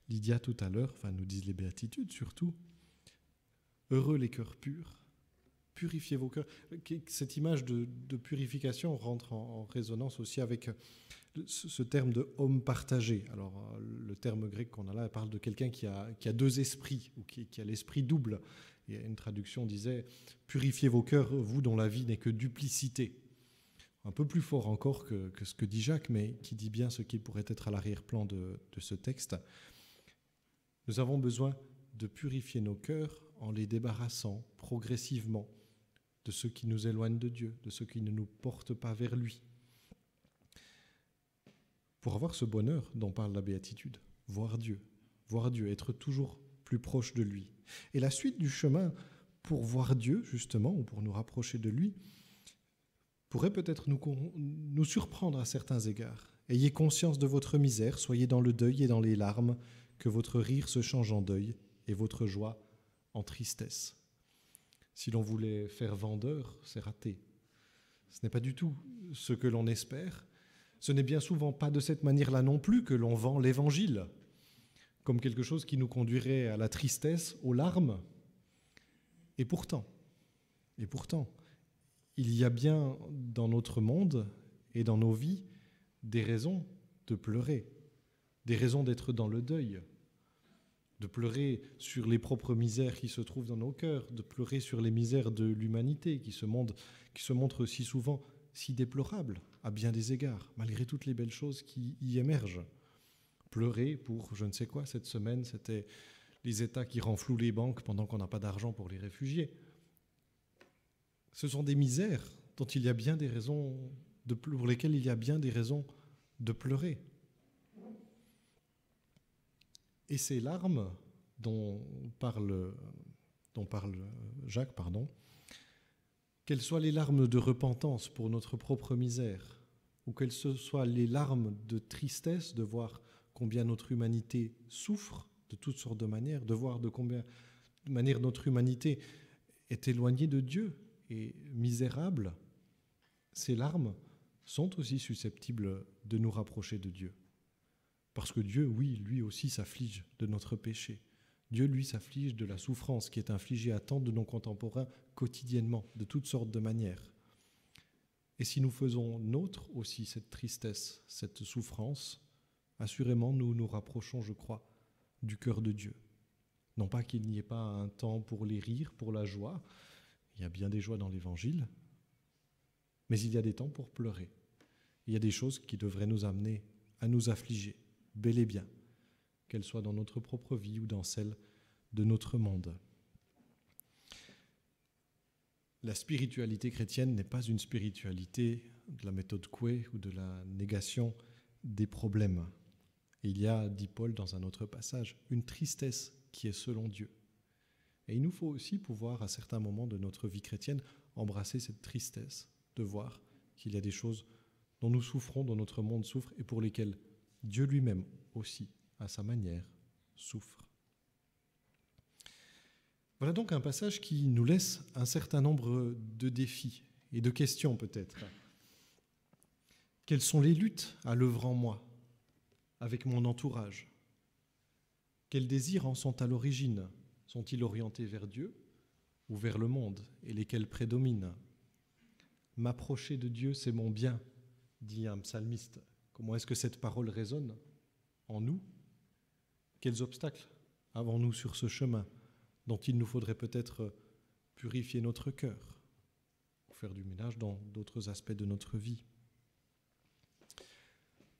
Speaker 2: Lydia tout à l'heure, enfin nous disent les béatitudes surtout. Heureux les cœurs purs, purifiez vos cœurs. Cette image de purification rentre en résonance aussi avec ce terme de homme partagé. Alors le terme grec qu'on a là parle de quelqu'un qui a deux esprits, ou qui a l'esprit double. Et une traduction disait « Purifiez vos cœurs, vous dont la vie n'est que duplicité ». Un peu plus fort encore que ce que dit Jacques, mais qui dit bien ce qui pourrait être à l'arrière-plan de ce texte. Nous avons besoin de purifier nos cœurs en les débarrassant progressivement de ceux qui nous éloignent de Dieu, de ceux qui ne nous portent pas vers lui. Pour avoir ce bonheur dont parle la béatitude, voir Dieu, être toujours plus proche de lui. Et la suite du chemin pour voir Dieu, justement, ou pour nous rapprocher de lui, pourrait peut-être nous surprendre à certains égards. Ayez conscience de votre misère, soyez dans le deuil et dans les larmes, que votre rire se change en deuil et votre joie en tristesse. Si l'on voulait faire vendeur, c'est raté. Ce n'est pas du tout ce que l'on espère. Ce n'est bien souvent pas de cette manière-là non plus que l'on vend l'Évangile, comme quelque chose qui nous conduirait à la tristesse, aux larmes. Et pourtant, il y a bien dans notre monde et dans nos vies des raisons de pleurer, des raisons d'être dans le deuil, de pleurer sur les propres misères qui se trouvent dans nos cœurs, de pleurer sur les misères de l'humanité qui se montrent si souvent si déplorables à bien des égards, malgré toutes les belles choses qui y émergent. Pleurer pour je ne sais quoi, cette semaine, c'était les États qui renflouent les banques pendant qu'on n'a pas d'argent pour les réfugiés. Ce sont des misères dont il y a bien des raisons pour lesquelles il y a bien des raisons de pleurer. Et ces larmes dont parle Jacques, qu'elles soient les larmes de repentance pour notre propre misère, ou qu'elles soient les larmes de tristesse de voir combien notre humanité souffre de toutes sortes de manières, de voir de combien de manière notre humanité est éloignée de Dieu et misérable, ces larmes sont aussi susceptibles de nous rapprocher de Dieu. Parce que Dieu, oui, lui aussi s'afflige de notre péché. Dieu, lui, s'afflige de la souffrance qui est infligée à tant de nos contemporains quotidiennement, de toutes sortes de manières. Et si nous faisons nôtre aussi cette tristesse, cette souffrance, assurément nous nous rapprochons, je crois, du cœur de Dieu. Non pas qu'il n'y ait pas un temps pour les rires, pour la joie, il y a bien des joies dans l'Évangile, mais il y a des temps pour pleurer. Il y a des choses qui devraient nous amener à nous affliger, bel et bien, qu'elles soient dans notre propre vie ou dans celle de notre monde. La spiritualité chrétienne n'est pas une spiritualité de la méthode Coué ou de la négation des problèmes. Et il y a, dit Paul dans un autre passage, une tristesse qui est selon Dieu. Et il nous faut aussi pouvoir, à certains moments de notre vie chrétienne, embrasser cette tristesse, de voir qu'il y a des choses dont nous souffrons, dont notre monde souffre, et pour lesquelles Dieu lui-même aussi, à sa manière, souffre. Voilà donc un passage qui nous laisse un certain nombre de défis et de questions peut-être. Quelles sont les luttes à l'œuvre en moi, avec mon entourage? Quels désirs en sont à l'origine? Sont-ils orientés vers Dieu ou vers le monde, et lesquels prédominent? M'approcher de Dieu, c'est mon bien, dit un psalmiste. Comment est-ce que cette parole résonne en nous? Quels obstacles avons-nous sur ce chemin dont il nous faudrait peut-être purifier notre cœur, ou faire du ménage dans d'autres aspects de notre vie?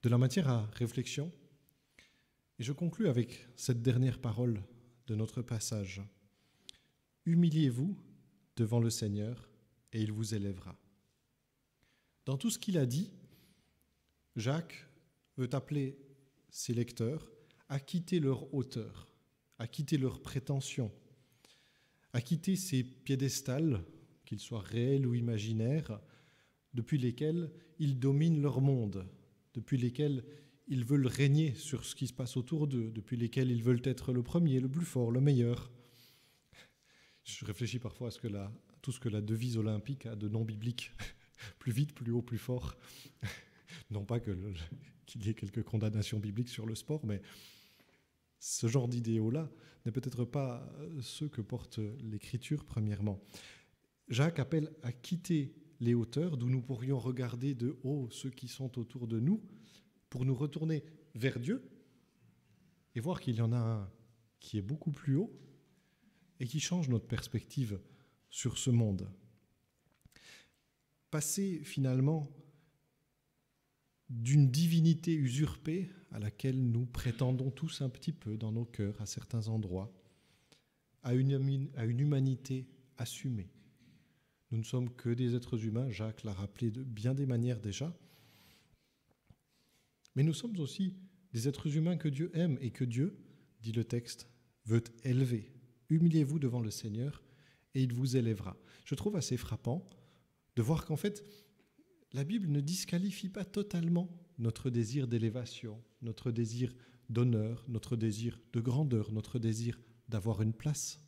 Speaker 2: De la matière à réflexion, et je conclus avec cette dernière parole de notre passage. Humiliez-vous devant le Seigneur et il vous élèvera. Dans tout ce qu'il a dit, Jacques veut appeler ses lecteurs à quitter leur hauteur, à quitter leurs prétentions, à quitter ces piédestals, qu'ils soient réels ou imaginaires, depuis lesquels ils dominent leur monde, depuis lesquels ils veulent régner sur ce qui se passe autour d'eux, depuis lesquels ils veulent être le premier, le plus fort, le meilleur. Je réfléchis parfois à tout ce que la devise olympique a de non biblique. Plus vite, plus haut, plus fort. Non pas qu'il y ait quelques condamnations bibliques sur le sport, mais ce genre d'idéaux-là n'est peut-être pas ceux que porte l'Écriture, premièrement. Jacques appelle à quitter les hauteurs d'où nous pourrions regarder de haut ceux qui sont autour de nous pour nous retourner vers Dieu et voir qu'il y en a un qui est beaucoup plus haut et qui change notre perspective sur ce monde. Passer finalement d'une divinité usurpée à laquelle nous prétendons tous un petit peu dans nos cœurs à certains endroits, à une humanité assumée. Nous ne sommes que des êtres humains, Jacques l'a rappelé de bien des manières déjà, mais nous sommes aussi des êtres humains que Dieu aime et que Dieu, dit le texte, veut élever. Humiliez-vous devant le Seigneur et il vous élèvera. Je trouve assez frappant de voir qu'en fait, la Bible ne disqualifie pas totalement notre désir d'élévation, notre désir d'honneur, notre désir de grandeur, notre désir d'avoir une place.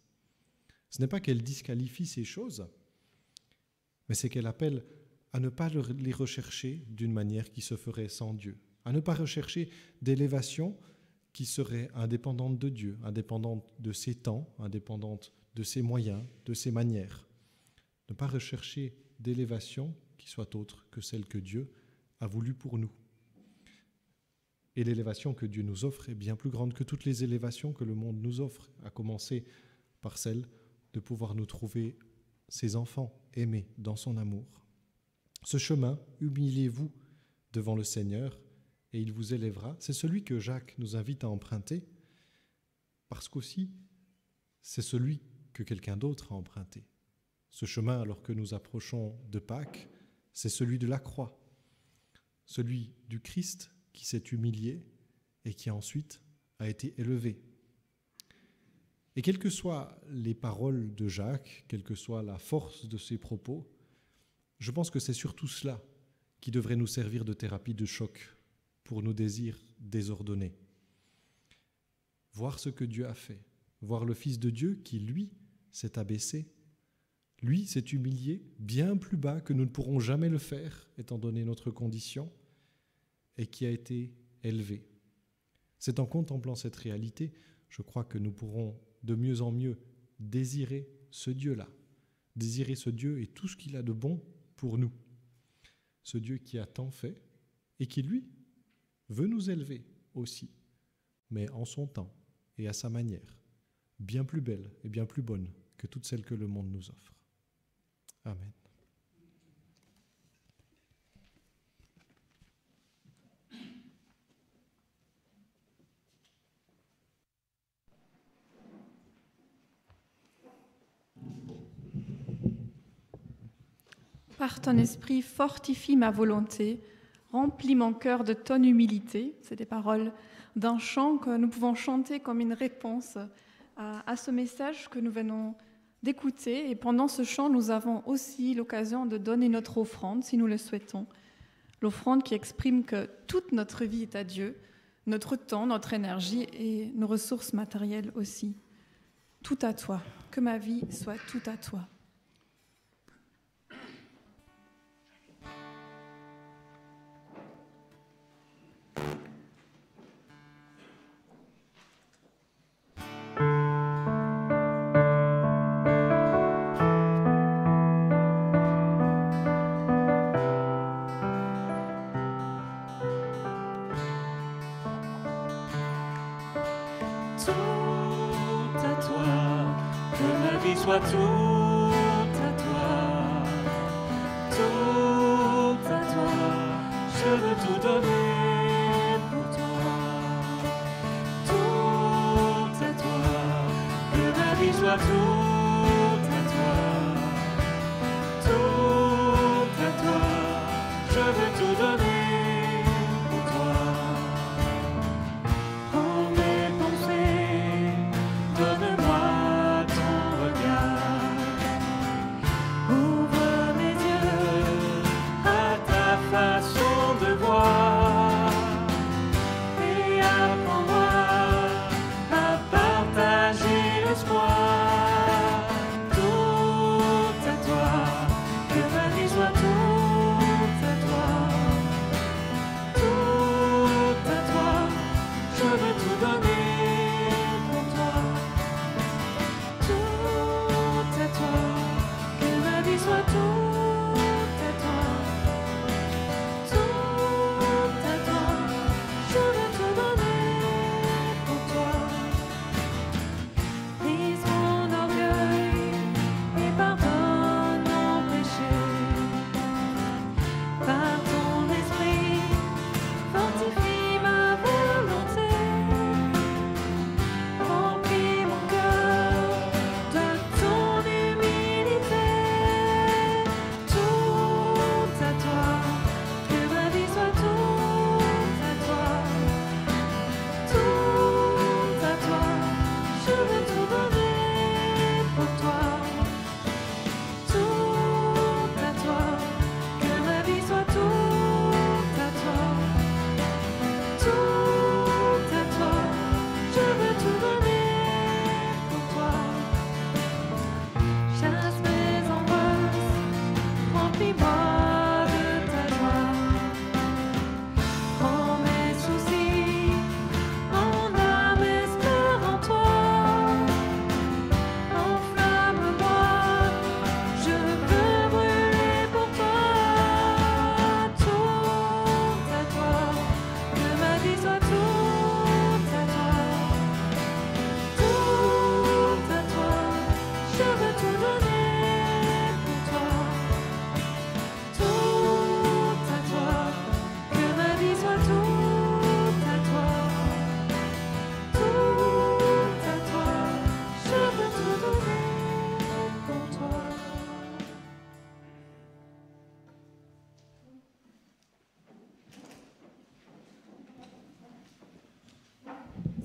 Speaker 2: Ce n'est pas qu'elle disqualifie ces choses, mais c'est qu'elle appelle à ne pas les rechercher d'une manière qui se ferait sans Dieu, à ne pas rechercher d'élévation qui serait indépendante de Dieu, indépendante de ses temps, indépendante de ses moyens, de ses manières. Ne pas rechercher d'élévation qui soit autre que celle que Dieu a voulu pour nous. Et l'élévation que Dieu nous offre est bien plus grande que toutes les élévations que le monde nous offre, à commencer par celle de pouvoir nous trouver ses enfants aimés dans son amour. Ce chemin, humiliez-vous devant le Seigneur et il vous élèvera, c'est celui que Jacques nous invite à emprunter, parce qu'aussi c'est celui que quelqu'un d'autre a emprunté. Ce chemin, alors que nous approchons de Pâques, c'est celui de la croix, celui du Christ qui s'est humilié et qui ensuite a été élevé. Et quelles que soient les paroles de Jacques, quelle que soit la force de ses propos, je pense que c'est surtout cela qui devrait nous servir de thérapie de choc pour nos désirs désordonnés. Voir ce que Dieu a fait, voir le Fils de Dieu qui, lui, s'est abaissé, lui s'est humilié bien plus bas que nous ne pourrons jamais le faire, étant donné notre condition, et qui a été élevé. C'est en contemplant cette réalité, je crois que nous pourrons de mieux en mieux désirer ce Dieu-là, désirer ce Dieu et tout ce qu'il a de bon pour nous. Ce Dieu qui a tant fait et qui, lui, veut nous élever aussi, mais en son temps et à sa manière, bien plus belle et bien plus bonne que toutes celles que le monde nous offre. Amen.
Speaker 1: Par ton esprit, fortifie ma volonté, remplis mon cœur de ton humilité. C'est des paroles d'un chant que nous pouvons chanter comme une réponse à ce message que nous venons d'écouter. Et pendant ce chant, nous avons aussi l'occasion de donner notre offrande, si nous le souhaitons. L'offrande qui exprime que toute notre vie est à Dieu, notre temps, notre énergie et nos ressources matérielles aussi. tout à toi, que ma vie soit tout à toi.
Speaker 3: Soit tout à toi, je veux tout donner pour toi. Tout à toi, que ma vie soit tout à toi. Tout à toi, je veux tout donner pour toi. En mes pensées, donne-moi.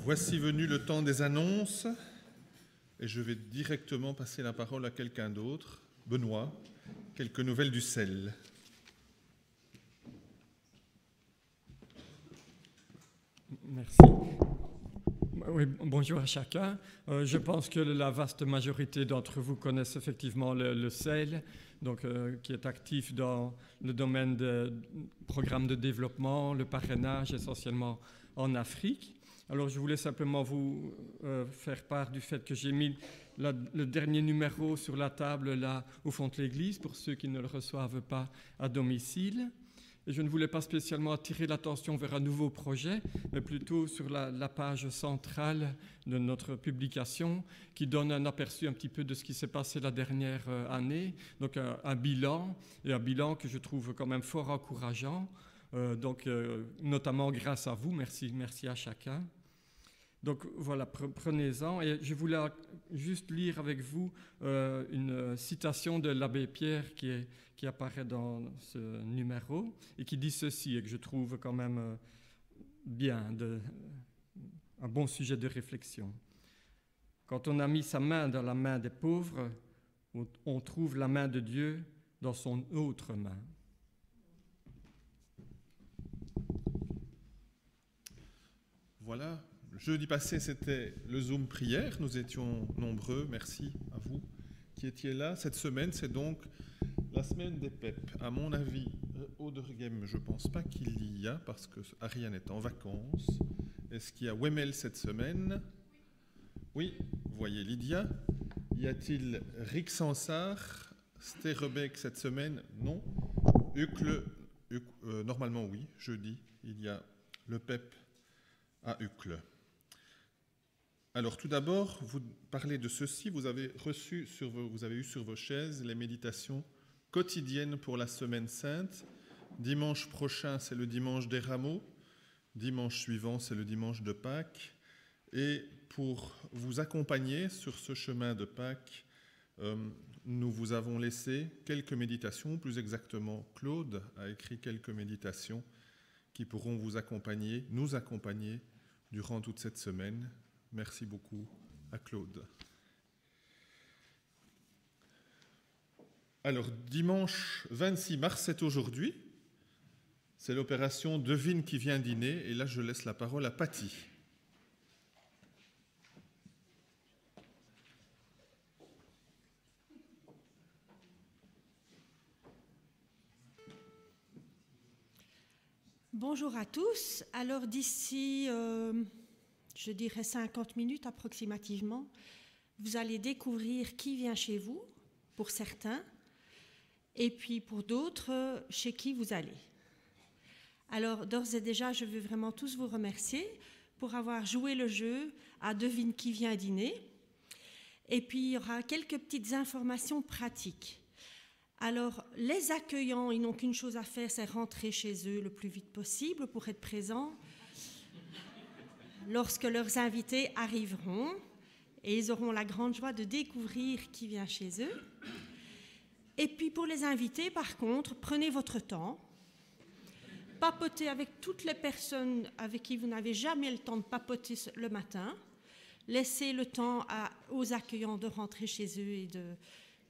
Speaker 4: Voici venu le temps des annonces et je vais directement passer la parole à quelqu'un d'autre. Benoît, quelques nouvelles du sel.
Speaker 5: Merci. Oui, bonjour à chacun. Je pense que la vaste majorité d'entre vous connaissent effectivement le CEL, donc, qui est actif dans le domaine des programmes de développement, le parrainage essentiellement en Afrique. Alors je voulais simplement vous faire part du fait que j'ai mis le dernier numéro sur la table là au fond de l'église pour ceux qui ne le reçoivent pas à domicile. Et je ne voulais pas spécialement attirer l'attention vers un nouveau projet, mais plutôt sur la page centrale de notre publication qui donne un aperçu un petit peu de ce qui s'est passé la dernière année. Donc un bilan, et un bilan que je trouve quand même fort encourageant, notamment grâce à vous. Merci à chacun. Donc voilà, prenez-en. Et je voulais juste lire avec vous une citation de l'abbé Pierre qui apparaît dans ce numéro et qui dit ceci, et que je trouve quand même un bon sujet de réflexion. Quand on a mis sa main dans la main des pauvres, on trouve la main de Dieu dans son autre main.
Speaker 4: Voilà jeudi passé, c'était le Zoom prière. Nous étions nombreux. Merci à vous qui étiez là. Cette semaine, c'est donc la semaine des PEP. À mon avis, Auderghem, je ne pense pas qu'il y a parce que Ariane est en vacances. Est-ce qu'il y a Wemel cette semaine? Oui, vous voyez Lydia. Y a-t-il Rick Sansard, Sterrebeck cette semaine? Non. Uccle, normalement oui, jeudi, il y a le PEP à Uccle. Alors tout d'abord, vous parlez de ceci, vous avez eu sur vos chaises les méditations quotidiennes pour la semaine sainte. Dimanche prochain, c'est le dimanche des rameaux. Dimanche suivant, c'est le dimanche de Pâques. Et pour vous accompagner sur ce chemin de Pâques, nous vous avons laissé quelques méditations, plus exactement Claude a écrit quelques méditations qui pourront vous accompagner, nous accompagner durant toute cette semaine. Merci beaucoup à Claude. Alors, dimanche 26 mars, c'est aujourd'hui. C'est l'opération Devine qui vient dîner. Et là, je laisse la parole à Patty.
Speaker 6: Bonjour à tous. Alors d'ici, je dirais 50 minutes approximativement, vous allez découvrir qui vient chez vous, pour certains, et puis pour d'autres, chez qui vous allez. Alors d'ores et déjà, je veux vraiment tous vous remercier pour avoir joué le jeu à Devine qui vient dîner. Et puis il y aura quelques petites informations pratiques. Alors, les accueillants, ils n'ont qu'une chose à faire, c'est rentrer chez eux le plus vite possible pour être présents lorsque leurs invités arriveront. Et ils auront la grande joie de découvrir qui vient chez eux. Et puis, pour les invités, par contre, prenez votre temps. Papotez avec toutes les personnes avec qui vous n'avez jamais le temps de papoter le matin. Laissez le temps aux accueillants de rentrer chez eux et de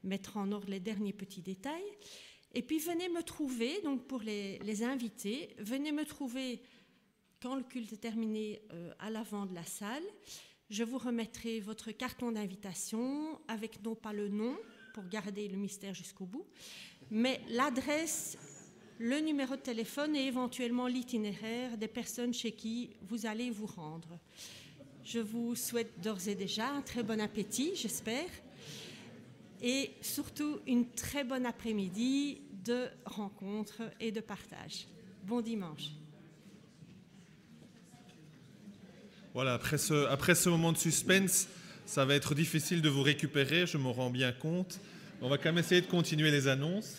Speaker 6: mettre en ordre les derniers petits détails. Et puis venez me trouver, donc pour les invités, venez me trouver quand le culte est terminé à l'avant de la salle. Je vous remettrai votre carton d'invitation avec non pas le nom, pour garder le mystère jusqu'au bout, mais l'adresse, le numéro de téléphone et éventuellement l'itinéraire des personnes chez qui vous allez vous rendre. Je vous souhaite d'ores et déjà un très bon appétit, j'espère. Et surtout une très bonne après-midi de rencontres et de partage. Bon dimanche.
Speaker 4: Voilà, après ce moment de suspense, ça va être difficile de vous récupérer, je m'en rends bien compte. On va quand même essayer de continuer les annonces.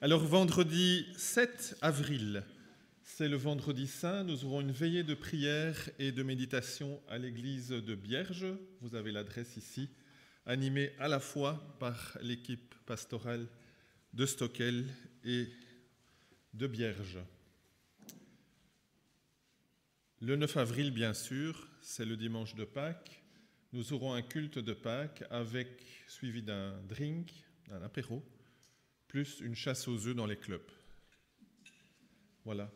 Speaker 4: Alors, vendredi 7 avril, c'est le vendredi saint. Nous aurons une veillée de prière et de méditation à l'église de Bierge. Vous avez l'adresse ici. Animé à la fois par l'équipe pastorale de Stockel et de Bierge. Le 9 avril, bien sûr, c'est le dimanche de Pâques. Nous aurons un culte de Pâques suivi d'un drink, d'un apéro, plus une chasse aux œufs dans les clubs. Voilà.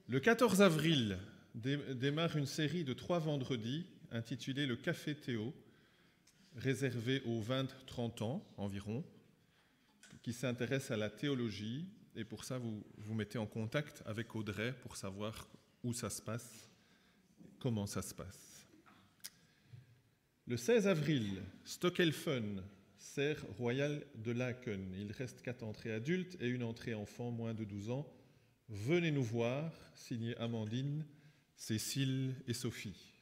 Speaker 4: Le 14 avril démarre une série de 3 vendredis intitulée le Café Théo, réservé aux 20-30 ans environ, qui s'intéresse à la théologie. Et pour ça, vous vous mettez en contact avec Audrey pour savoir où ça se passe, comment ça se passe. Le 16 avril, Stockel Fun, serre royale de Laken. Il reste 4 entrées adultes et une entrée enfant moins de 12 ans. Venez nous voir, signé Amandine, Cécile et Sophie.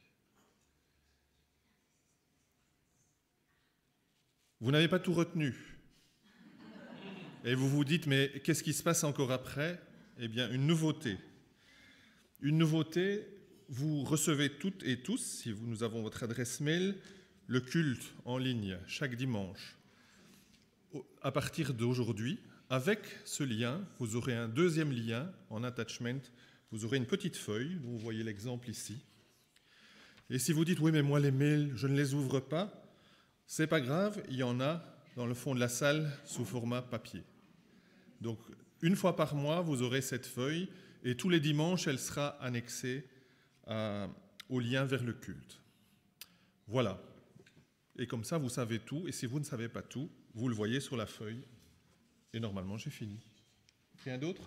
Speaker 4: Vous n'avez pas tout retenu. Et vous vous dites, mais qu'est-ce qui se passe encore après? Eh bien, une nouveauté. Une nouveauté, vous recevez toutes et tous, si nous avons votre adresse mail, le culte en ligne chaque dimanche. À partir d'aujourd'hui, avec ce lien, vous aurez un deuxième lien en attachment. Vous aurez une petite feuille, vous voyez l'exemple ici. Et si vous dites, oui, mais moi, les mails, je ne les ouvre pas, c'est pas grave, il y en a dans le fond de la salle sous format papier. Donc, une fois par mois, vous aurez cette feuille et tous les dimanches, elle sera annexée au lien vers le culte. Voilà. Et comme ça, vous savez tout. Et si vous ne savez pas tout, vous le voyez sur la feuille. Et normalement, j'ai fini. Rien d'autre?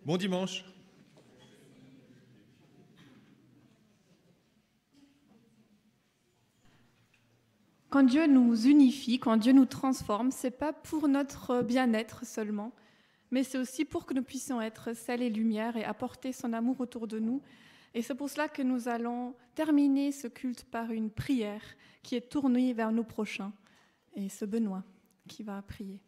Speaker 4: Bon dimanche.
Speaker 1: Quand Dieu nous unifie, quand Dieu nous transforme, c'est pas pour notre bien-être seulement, mais c'est aussi pour que nous puissions être sel et lumière et apporter son amour autour de nous. Et c'est pour cela que nous allons terminer ce culte par une prière qui est tournée vers nos prochains. Et c'est Benoît qui va prier.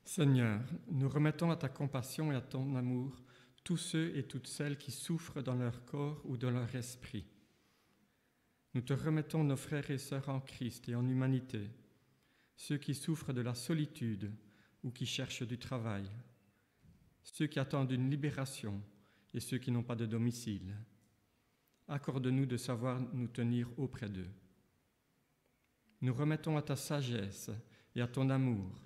Speaker 5: Seigneur, nous remettons à ta compassion et à ton amour tous ceux et toutes celles qui souffrent dans leur corps ou dans leur esprit. Nous te remettons nos frères et sœurs en Christ et en humanité, ceux qui souffrent de la solitude ou qui cherchent du travail, ceux qui attendent une libération et ceux qui n'ont pas de domicile. Accorde-nous de savoir nous tenir auprès d'eux. Nous remettons à ta sagesse et à ton amour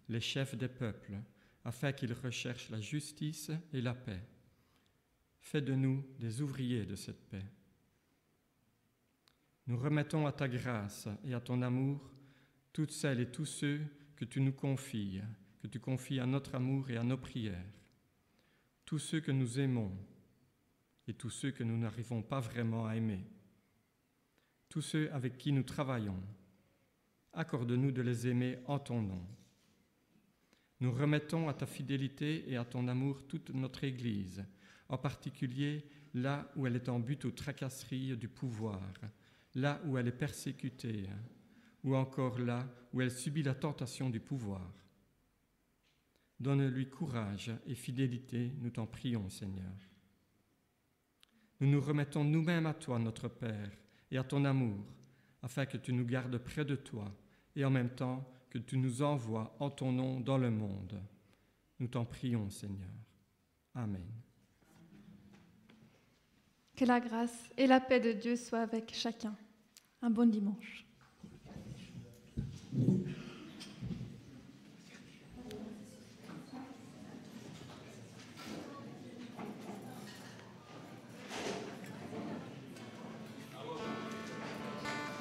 Speaker 5: les chefs des peuples, afin qu'ils recherchent la justice et la paix. Fais de nous des ouvriers de cette paix. Nous remettons à ta grâce et à ton amour toutes celles et tous ceux que tu nous confies, que tu confies à notre amour et à nos prières, tous ceux que nous aimons et tous ceux que nous n'arrivons pas vraiment à aimer, tous ceux avec qui nous travaillons. Accorde-nous de les aimer en ton nom. Nous remettons à ta fidélité et à ton amour toute notre Église, en particulier là où elle est en butte aux tracasseries du pouvoir, là où elle est persécutée, ou encore là où elle subit la tentation du pouvoir. Donne-lui courage et fidélité, nous t'en prions, Seigneur. Nous nous remettons nous-mêmes à toi, notre Père, et à ton amour, afin que tu nous gardes près de toi, et en même temps que tu nous envoies en ton nom dans le monde. Nous t'en prions, Seigneur. Amen.
Speaker 1: Que la grâce et la paix de Dieu soient avec chacun. Un bon dimanche.